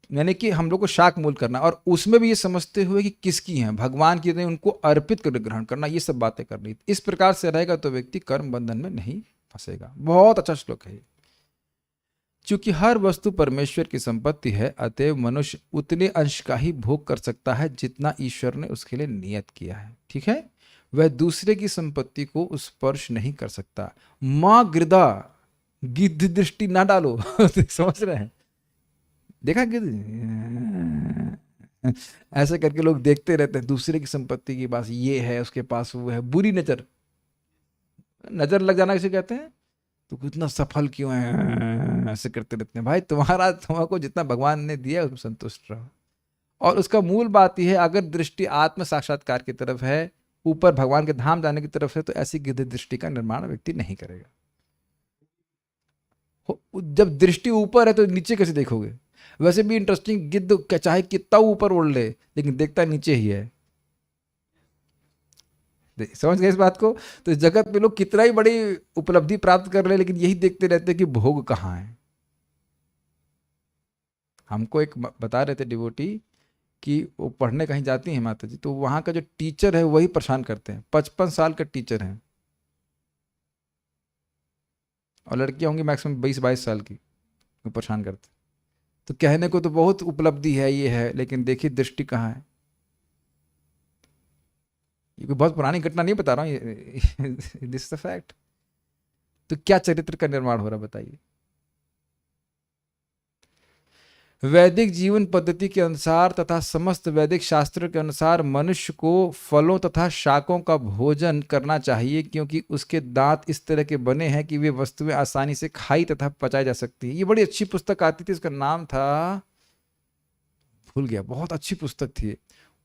यानी कि हम लोग को शाक मूल करना, और उसमें भी ये समझते हुए कि किसकी हैं, भगवान की, उनको अर्पित कर ग्रहण करना, ये सब बातें करनी। इस प्रकार से रहेगा तो व्यक्ति कर्म बंधन में नहीं फंसेगा। बहुत अच्छा श्लोक है ये। चूंकि हर वस्तु परमेश्वर की संपत्ति है, अतएव मनुष्य उतने अंश का ही भोग कर सकता है जितना ईश्वर ने उसके लिए नियत किया है। ठीक है, वह दूसरे की संपत्ति को स्पर्श नहीं कर सकता। मां गिरदा, गिद्ध दृष्टि ना डालो। समझ रहे हैं, देखा गिद्ध ऐसे करके लोग देखते रहते हैं दूसरे की संपत्ति के पास ये है, उसके पास वो है। बुरी नजर, नजर लग जाना किसे कहते हैं, तो कितना सफल क्यों है, ऐसे करते रहते हैं। भाई तुमको जितना भगवान ने दिया उसमें संतुष्ट रहो। और उसका मूल बात यह है, अगर दृष्टि आत्म साक्षात्कार की तरफ है, ऊपर भगवान के धाम जाने की तरफ है, तो ऐसी गिद्ध दृष्टि का निर्माण व्यक्ति नहीं करेगा। जब दृष्टि ऊपर है तो नीचे कैसे देखोगे। वैसे भी इंटरेस्टिंग, गिद्ध चाहे कितना ऊपर उड़ ले, लेकिन देखता नीचे ही है। समझ गए इस बात को। तो इस जगत में लोग कितना ही बड़ी उपलब्धि प्राप्त कर रहे, लेकिन यही देखते रहते कि भोग कहाँ है। हमको एक बता रहे थे डिवोटी कि वो पढ़ने कहीं जाती हैं माता जी, तो वहाँ का जो टीचर है वही परेशान करते हैं, 55 साल का टीचर हैं, और लड़कियां होंगी मैक्सिमम 20-22 साल की, वो परेशान करते हैं। तो कहने को तो बहुत उपलब्धि है ये है, लेकिन देखिए दृष्टि कहाँ है। ये कोई बहुत पुरानी घटना नहीं बता रहा हूँ, ये दिस इज फैक्ट। तो क्या चरित्र का निर्माण हो रहा बताइए। वैदिक जीवन पद्धति के अनुसार तथा समस्त वैदिक शास्त्र के अनुसार मनुष्य को फलों तथा शाकों का भोजन करना चाहिए, क्योंकि उसके दांत इस तरह के बने हैं कि वे वस्तुएं आसानी से खाई तथा पचाई जा सकती है। ये बड़ी अच्छी पुस्तक आती थी, उसका नाम था, भूल गया, बहुत अच्छी पुस्तक थी।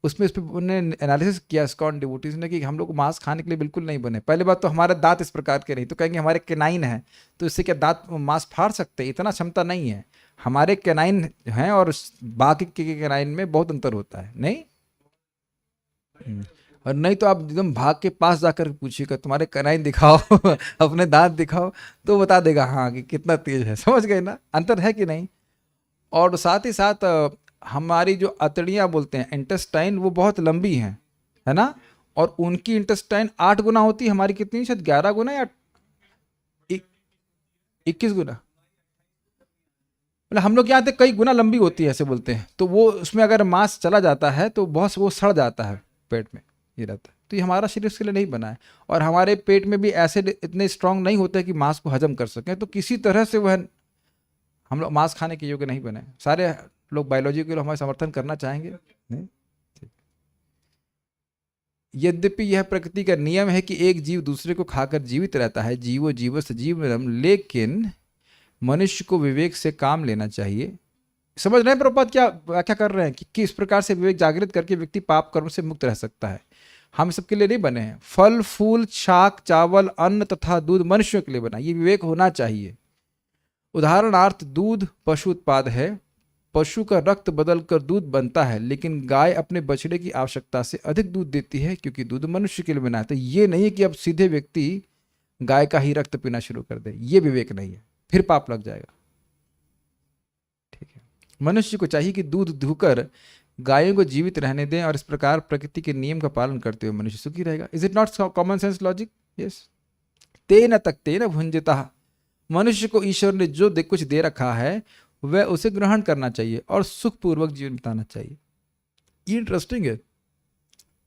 उसमें इस पर उन्होंने एनालिसिस किया स्कॉन डिवोटीज ने कि हम लोग मांस खाने के लिए बिल्कुल नहीं बने। पहले बात तो हमारे दांत इस प्रकार के नहीं, तो कहेंगे हमारे केनाइन है, तो इससे क्या दांत मांस फाड़ सकते हैं? इतना क्षमता नहीं है। हमारे केनाइन हैं और बाकी के केनाइन में बहुत अंतर होता है, नहीं? और नहीं तो आप एकदम भाग के पास जाकर पूछिएगा तुम्हारे केनाइन दिखाओ अपने दांत दिखाओ, तो बता देगा हाँ कि कितना तेज है। समझ गए ना, अंतर है कि नहीं? और साथ ही साथ हमारी जो अतड़ियाँ बोलते हैं इंटेस्टाइन, वो बहुत लंबी हैं, है ना? और उनकी इंटेस्टाइन 8 गुना होती है, हमारी कितनी, शायद 11 गुना या 21 गुना, मतलब हम लोग यहाँ पे कई गुना लंबी होती है ऐसे बोलते हैं। तो वो उसमें अगर मांस चला जाता है तो बहुत वो सड़ जाता है पेट में, ये रहता है। तो ये हमारा शरीर उसके लिए नहीं बना है, और हमारे पेट में भी एसिड इतने स्ट्रांग नहीं होते कि मांस को हजम कर सकें। तो किसी तरह से वह हम लोग मांस खाने के योग्य नहीं बने। सारे लोग बायोलॉजी के लिए हमारे समर्थन करना चाहेंगे नहीं? यद्यपि यह प्रकृति का नियम है कि एक जीव दूसरे को खाकर जीवित रहता है, जीवो जीवस्य जीवनम, लेकिन मनुष्य को विवेक से काम लेना चाहिए। समझ रहे हैं प्रभुपाद क्या व्याख्या कर रहे हैं कि किस प्रकार से विवेक जागृत करके व्यक्ति पाप कर्म से मुक्त रह सकता है। हम सबके लिए नहीं बने हैं। फल फूल शाक चावल अन्न तथा दूध मनुष्यों के लिए बना, ये विवेक होना चाहिए। उदाहरणार्थ दूध पशु उत्पाद है, पशु का रक्त बदलकर दूध बनता है, लेकिन गाय अपने बछड़े की आवश्यकता से अधिक दूध देती है क्योंकि दूध मनुष्य के लिए बना है। तो ये नहीं है कि अब सीधे व्यक्ति गाय का ही रक्त पीना शुरू कर दे, ये विवेक नहीं है, फिर पाप लग जाएगा। ठीक है, मनुष्य को चाहिए कि दूध दुहकर गायों को जीवित रहने दें, और इस प्रकार प्रकृति के नियम का पालन करते हुए मनुष्य सुखी रहेगा। Is it not common sense logic? Yes. तेन तक्तेन भुंजता, मनुष्य को ईश्वर ने जो कुछ दे रखा है वह उसे ग्रहण करना चाहिए और सुखपूर्वक जीवन बिताना चाहिए। ये इंटरेस्टिंग है,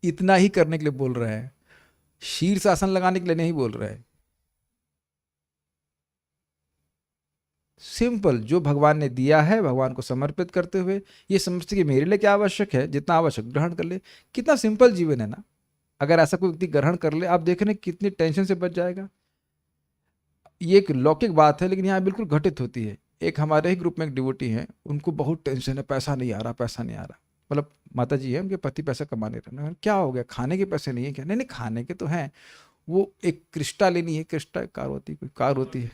इतना ही करने के लिए बोल रहे हैं, शीर्षासन लगाने के लिए नहीं बोल रहे हैं। सिंपल, जो भगवान ने दिया है भगवान को समर्पित करते हुए ये समझते कि मेरे लिए क्या आवश्यक है, जितना आवश्यक ग्रहण कर ले। कितना सिंपल जीवन है ना। अगर ऐसा कोई व्यक्ति ग्रहण कर ले, आप देख रहे हैं कितनी टेंशन से बच जाएगा। ये एक लौकिक बात है, लेकिन यहाँ बिल्कुल घटित होती है। एक हमारे ही ग्रुप में एक डिवोटी है, उनको बहुत टेंशन है, पैसा नहीं आ रहा, पैसा नहीं आ रहा। मतलब माता जी है, उनके पति पैसा कमाने रहे। क्या हो गया, खाने के पैसे नहीं है क्या? नहीं नहीं, खाने के तो हैं। वो एक क्रिस्टा लेनी है, क्रिस्टा कार होती है, कोई कार होती है,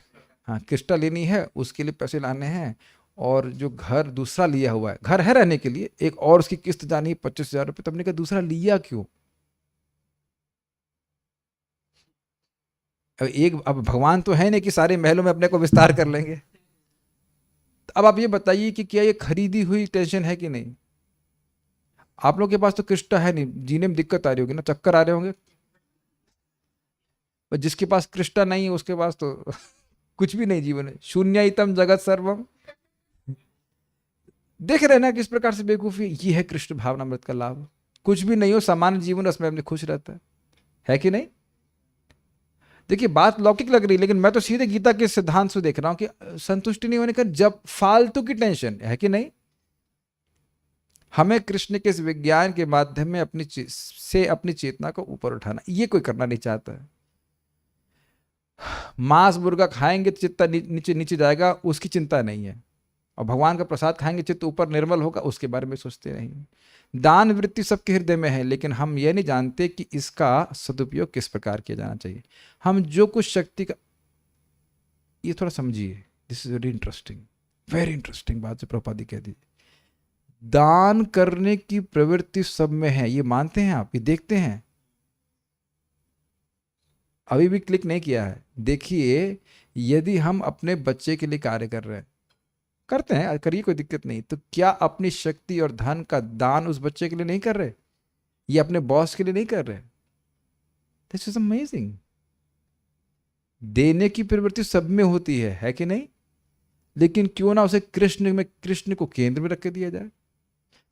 हाँ क्रिस्टा लेनी है, उसके लिए पैसे लाने हैं। और जो घर दूसरा लिया हुआ है, घर है रहने के लिए, एक और उसकी किस्त जानी है 25,000 रुपये। तब ने कहा दूसरा लिया क्यों? अब भगवान तो है नहीं कि सारे महलों में अपने को विस्तार कर लेंगे। अब आप ये बताइए कि क्या ये खरीदी हुई टेंशन है कि नहीं? आप लोग के पास तो कृष्णा है नहीं, जीने में दिक्कत आ रही होगी ना, चक्कर आ रहे होंगे। पर जिसके पास कृष्णा नहीं है उसके पास तो कुछ भी नहीं, जीवन है शून्यतम जगत सर्वम। देख रहे ना किस प्रकार से बेवकूफी। ये है कृष्ण भावनामृत का लाभ। कुछ भी नहीं हो, सामान्य जीवन उसमें अपने खुश रहता है कि नहीं? देखिए बात लौकिक लग रही, लेकिन मैं तो सीधे गीता के सिद्धांत से देख रहा हूं कि संतुष्टि नहीं होने का जब फालतू की टेंशन है कि नहीं। हमें कृष्ण के इस विज्ञान के माध्यम में अपनी चेतना को ऊपर उठाना, ये कोई करना नहीं चाहता है। मांस मुर्गा खाएंगे तो चित्त नीचे नीचे जाएगा, उसकी चिंता नहीं है। और भगवान का प्रसाद खाएंगे चित्त ऊपर निर्मल होगा, उसके बारे में सोचते नहीं। दान वृत्ति सबके हृदय में है, लेकिन हम यह नहीं जानते कि इसका सदुपयोग किस प्रकार किया जाना चाहिए। हम जो कुछ शक्ति का, ये थोड़ा समझिए, दिस इज वेरी इंटरेस्टिंग बात जो प्रभुपाद जी कह दी। दान करने की प्रवृत्ति सब में है, ये मानते हैं आप? ये देखते हैं? अभी भी क्लिक नहीं किया है? देखिए, यदि हम अपने बच्चे के लिए कार्य कर रहे हैं, करते हैं, करिए, कोई दिक्कत नहीं। तो क्या अपनी शक्ति और धन का दान उस बच्चे के लिए नहीं कर रहे? ये अपने बॉस के लिए नहीं कर रहे? This is amazing. देने की प्रवृत्ति सब में होती है कि नहीं? लेकिन क्यों ना उसे कृष्ण को केंद्र में रख के दिया जाए।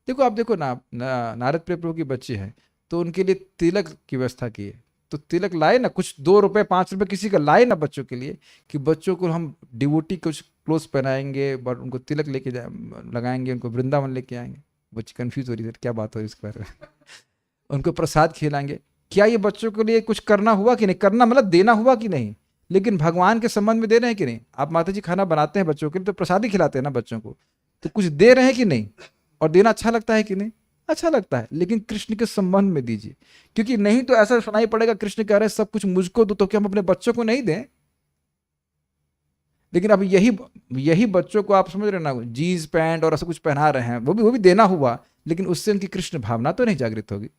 देखो, आप देखो नारद प्रिय प्रभु की बच्चे हैं, तो उनके लिए तिलक की व्यवस्था की है। तो तिलक लाए ना, कुछ 2 रुपए 5 रुपए किसी का लाए ना बच्चों के लिए, कि बच्चों को हम डिवोटी कुछ क्लोथ पहनाएंगे और उनको तिलक लेके लगाएंगे, उनको वृंदावन लेके आएंगे। बच्चे कंफ्यूज हो रही है, क्या बात हो रही है इसके बारे में। उनको प्रसाद खिलाएंगे। क्या ये बच्चों के लिए कुछ करना हुआ कि नहीं? करना मतलब देना हुआ कि नहीं? लेकिन भगवान के संबंध में दे रहे हैं कि नहीं? आप माता जी खाना बनाते हैं बच्चों के लिए, तो प्रसाद ही खिलाते हैं ना बच्चों को, तो कुछ दे रहे हैं कि नहीं? और देना अच्छा लगता है कि नहीं? अच्छा लगता है। लेकिन कृष्ण के संबंध में दीजिए, क्योंकि नहीं तो ऐसा सुनाई पड़ेगा कृष्ण कह रहे हैं सब कुछ मुझको दो, तो क्या हम अपने बच्चों को नहीं दें? लेकिन अब यही बच्चों को आप समझ रहे ना, जीन्स पैंट और ऐसा कुछ पहना रहे हैं, वो भी देना हुआ, लेकिन उससे उनकी कृष्ण भावना तो नहीं जागृत होगी।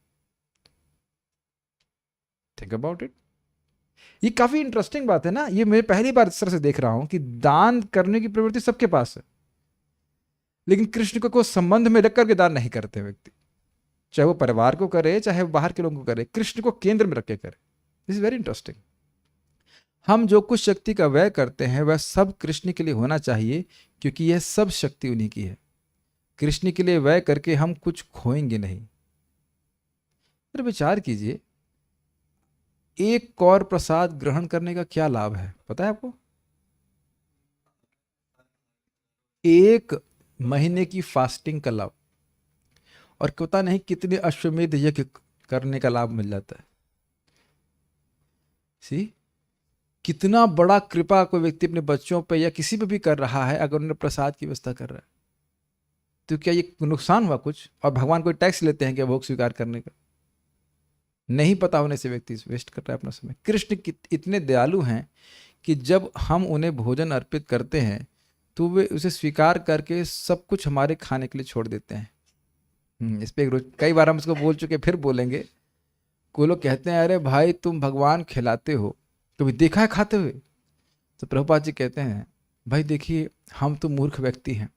Think about it. ये काफी इंटरेस्टिंग बात है ना। ये मैं पहली बार इस तरह से देख रहा हूं कि दान करने की प्रवृत्ति सबके पास है, लेकिन कृष्ण को कोई संबंध में रख करके दान नहीं करते व्यक्ति, चाहे वो परिवार को करे चाहे वो बाहर के लोगों को करे, कृष्ण को केंद्र में रख के करे। This is very interesting. हम जो कुछ शक्ति का व्यय करते हैं वह सब कृष्ण के लिए होना चाहिए, क्योंकि यह सब शक्ति उन्हीं की है। कृष्ण के लिए व्यय करके हम कुछ खोएंगे नहीं। फिर विचार कीजिए, एक कौर प्रसाद ग्रहण करने का क्या लाभ है पता है आपको? 1 महीने की फास्टिंग का लाभ, और पता नहीं कितने अश्वमेध यज्ञ करने का लाभ मिल जाता है। सी, कितना बड़ा कृपा कोई व्यक्ति अपने बच्चों पे या किसी पे भी कर रहा है, अगर उन्हें प्रसाद की व्यवस्था कर रहा है, तो क्या ये नुकसान हुआ कुछ? और भगवान कोई टैक्स लेते हैं क्या भोग स्वीकार करने का? नहीं पता होने से व्यक्ति वेस्ट कर रहा है अपना समय। कृष्ण इतने दयालु हैं कि जब हम उन्हें भोजन अर्पित करते हैं तो वे उसे स्वीकार करके सब कुछ हमारे खाने के लिए छोड़ देते हैं। इस पे कई बार हम इसको बोल चुके, फिर बोलेंगे। कोई लोग कहते हैं अरे भाई तुम भगवान खिलाते हो, कभी देखा है खाते हुए? तो प्रभुपाद जी कहते हैं भाई देखिए, हम तो मूर्ख व्यक्ति हैं,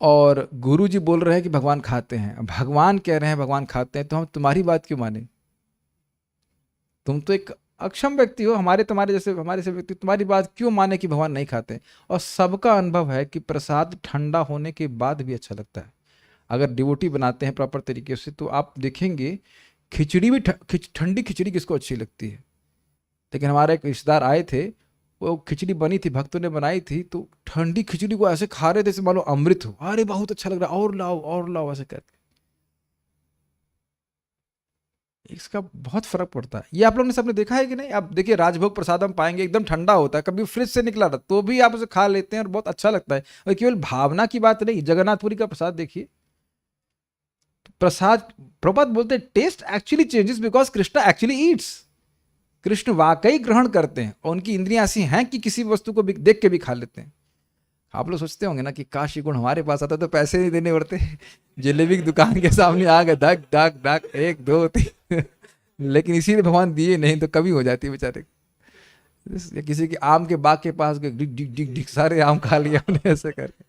और गुरु जी बोल रहे हैं कि भगवान खाते हैं, भगवान कह रहे हैं भगवान खाते हैं, तो हम तुम्हारी बात क्यों माने? तुम तो एक अक्षम व्यक्ति हो, हमारे जैसे व्यक्ति तुम्हारी बात क्यों माने कि भगवान नहीं खाते? और सबका अनुभव है कि प्रसाद ठंडा होने के बाद भी अच्छा लगता है। अगर डिवोटी बनाते हैं प्रॉपर तरीके से, तो आप देखेंगे खिचड़ी भी ठंडी खिचड़ी किसको अच्छी लगती है। लेकिन हमारे एक रिश्तेदार आए थे, वो खिचड़ी बनी थी, भक्तों ने बनाई थी, तो ठंडी खिचड़ी को ऐसे खा रहे थे जैसे मान लो अमृत हो। अरे बहुत अच्छा लग रहा है, और लाओ ऐसे करके। इसका बहुत फर्क पड़ता है। ये आप लोगों ने सबने देखा है कि नहीं? आप देखिए, राजभोग प्रसाद हम पाएंगे एकदम ठंडा होता है, कभी फ्रिज से निकला था तो भी आप उसे खा लेते हैं और बहुत अच्छा लगता है। और केवल भावना की बात नहीं, जगन्नाथपुरी का प्रसाद देखिए, प्रसाद प्रभुपाद बोलते हैं taste actually changes because Krishna actually eats. Krishna वाकई ग्रहण करते हैं, और उनकी इंद्रियां ऐसी हैं कि किसी वस्तु को भी देख के भी खा लेते हैं। आप लोग सोचते होंगे ना कि काश ये गुण हमारे पास आता तो पैसे नहीं देने पड़ते, जलेबी की दुकान के सामने आ गए, धक धक धक 1 2 3 लेकिन इसीलिए भगवान दिए नहीं, तो कभी हो जाती है बेचारे। किसी के आम के बाग के पास गए, डिग डिग डिग डिग सारे आम खा लिया उन्हें, ऐसे करके।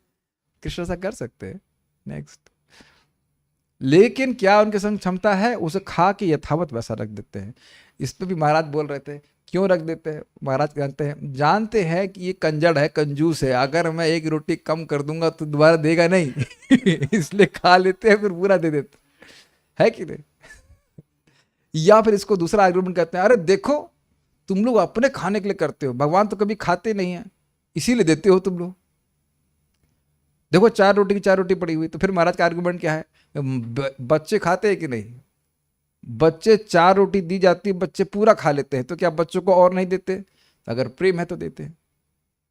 कृष्ण ऐसा कर सकते हैं। नेक्स्ट, लेकिन क्या उनके संग क्षमता है? उसे खा के यथावत वैसा रख देते हैं। इस पे भी महाराज बोल रहे थे, क्यों रख देते हैं? महाराज जानते हैं कि ये कंजड़ है, कंजूस है, अगर मैं 1 रोटी कम कर दूंगा तो दोबारा देगा नहीं इसलिए खा लेते हैं, फिर पूरा दे देते है कि नहीं? या फिर इसको दूसरा आर्गुमेंट कहते हैं, अरे देखो तुम लोग अपने खाने के लिए करते हो, भगवान तो कभी खाते नहीं है, इसीलिए देते हो तुम लोग। देखो 4 रोटी की 4 रोटी पड़ी हुई, तो फिर महाराज का आर्गुमेंट क्या है? बच्चे खाते हैं कि नहीं? बच्चे 4 रोटी दी जाती है, बच्चे पूरा खा लेते हैं, तो क्या बच्चों को और नहीं देते? अगर प्रेम है तो देते हैं।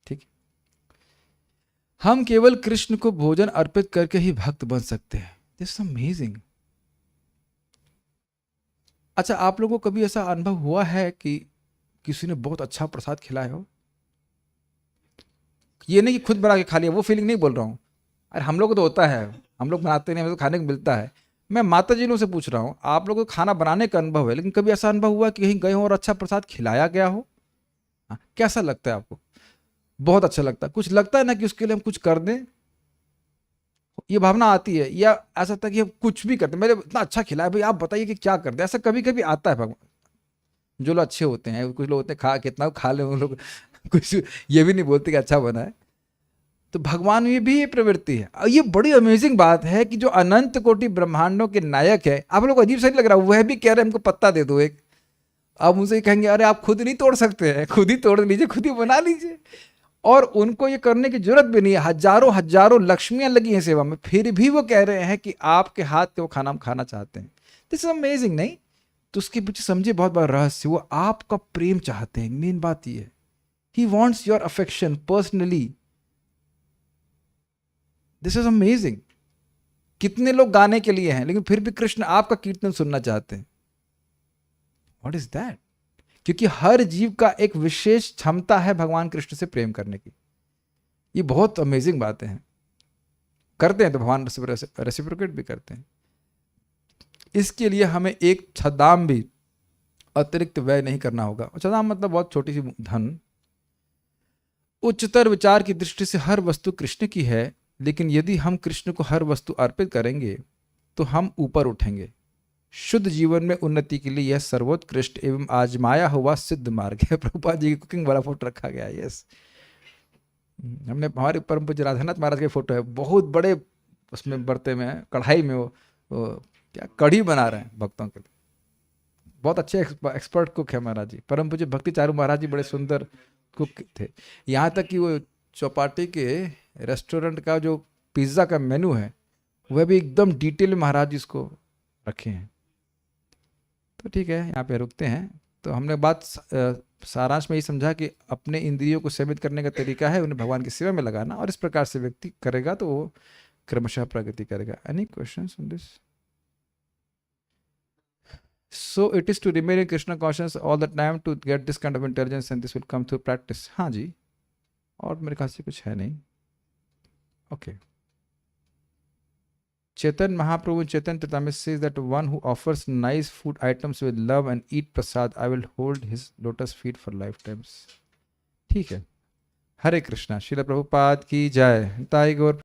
ठीक है, हम केवल कृष्ण को भोजन अर्पित करके ही भक्त बन सकते हैं। This is amazing. अच्छा, आप लोगों को कभी ऐसा अनुभव हुआ है कि किसी ने बहुत अच्छा प्रसाद खिलाया हो? ये नहीं कि खुद बना के खा लिया, वो फीलिंग नहीं बोल रहा हूं। अरे हम लोग को तो होता है, हम लोग बनाते नहीं, हमें तो खाने को मिलता है। मैं माता जी लोगों से पूछ रहा हूँ, आप लोगों को खाना बनाने का अनुभव है, लेकिन कभी ऐसा अनुभव हुआ कि कहीं गए हो और अच्छा प्रसाद खिलाया गया हो? हाँ, कैसा लगता है आपको? बहुत अच्छा लगता है। कुछ लगता है ना कि उसके लिए हम कुछ कर दें, ये भावना आती है, या ऐसा लगता है कि हम कुछ भी करते हैं, मेरे इतना अच्छा खिलाया भाई, आप बताइए कि क्या करते हैं, ऐसा कभी कभी आता है भगवान। जो लोग अच्छे होते हैं, कुछ लोग होते हैं खा कितना खा ले, वो लोग कुछ ये भी नहीं बोलते कि अच्छा बना है। तो भगवान में भी ये प्रवृत्ति है। और ये बड़ी अमेजिंग बात है कि जो अनंत कोटि ब्रह्मांडों के नायक है, आप लोग को अजीब सा नहीं लग रहा, वह भी कह रहे हैं हमको पत्ता दे दो एक। आप उनसे कहेंगे अरे आप खुद नहीं तोड़ सकते हैं, खुद ही तोड़ लीजिए, खुद ही बना लीजिए। और उनको ये करने की जरूरत भी नहीं है, हजारों हजारों लक्ष्मियां लगी हैं सेवा में, फिर भी वो कह रहे हैं कि आपके हाथ के वो खाना हम खाना चाहते हैं। दिस इज अमेजिंग, नहीं? तो उसके पीछे समझिए बहुत बड़ा रहस्य, वो आपका प्रेम चाहते हैं, मेन बात ये है। He wants your affection personally. This is amazing. कितने लोग गाने के लिए हैं, लेकिन फिर भी कृष्ण आपका कीर्तन सुनना चाहते हैं। What is that? क्योंकि हर जीव का एक विशेष क्षमता है भगवान कृष्ण से प्रेम करने की। ये बहुत अमेजिंग बातें हैं। करते हैं तो भगवान रेसिप्रोकेट भी करते हैं। इसके लिए हमें एक छदाम भी अतिरिक्त व्यय नहीं करना होगा। छदाम मतलब बहुत छोटी सी धन। उच्चतर विचार की दृष्टि से हर वस्तु कृष्ण की है, लेकिन यदि हम कृष्ण को हर वस्तु अर्पित करेंगे तो हम ऊपर उठेंगे। शुद्ध जीवन में उन्नति के लिए यह सर्वोत्कृष्ट एवं आजमाया हुआ सिद्ध मार्ग है। प्रभुपाद जी की कुकिंग वाला फोटो रखा गया है। यस, हमने हमारे परम पूज्य राधानाथ महाराज के फोटो है, बहुत बड़े उसमें बर्ते में कढ़ाई में वो क्या कढ़ी बना रहे हैं भक्तों के लिए। बहुत अच्छे एक्सपर्ट कुक है महाराज जी। परम पूज्य भक्ति चारू महाराज जी बड़े सुंदर कुक थे। यहाँ तक कि वो चौपाटी के रेस्टोरेंट का जो पिज्ज़ा का मेनू है वह भी एकदम डिटेल में महाराज जी इसको रखे हैं। तो ठीक है, यहाँ पे रुकते हैं। तो हमने बात सारांश में ये समझा कि अपने इंद्रियों को सीमित करने का तरीका है उन्हें भगवान की सेवा में लगाना, और इस प्रकार से व्यक्ति करेगा तो वो क्रमशः प्रगति करेगा। Any questions on this? So it is to remain in Krishna consciousness all the time to get this kind of intelligence, and this will come through practice. हाँ जी, और मेरे ख्याल से कुछ है नहीं। Okay. Chaitanya Mahaprabhu in Chaitanya Charitamrita says that one who offers nice food items with love and eat prasad, I will hold his lotus feet for lifetimes. ठीक है। हरे कृष्णा। श्रील प्रभुपाद की जय। ताई गौर।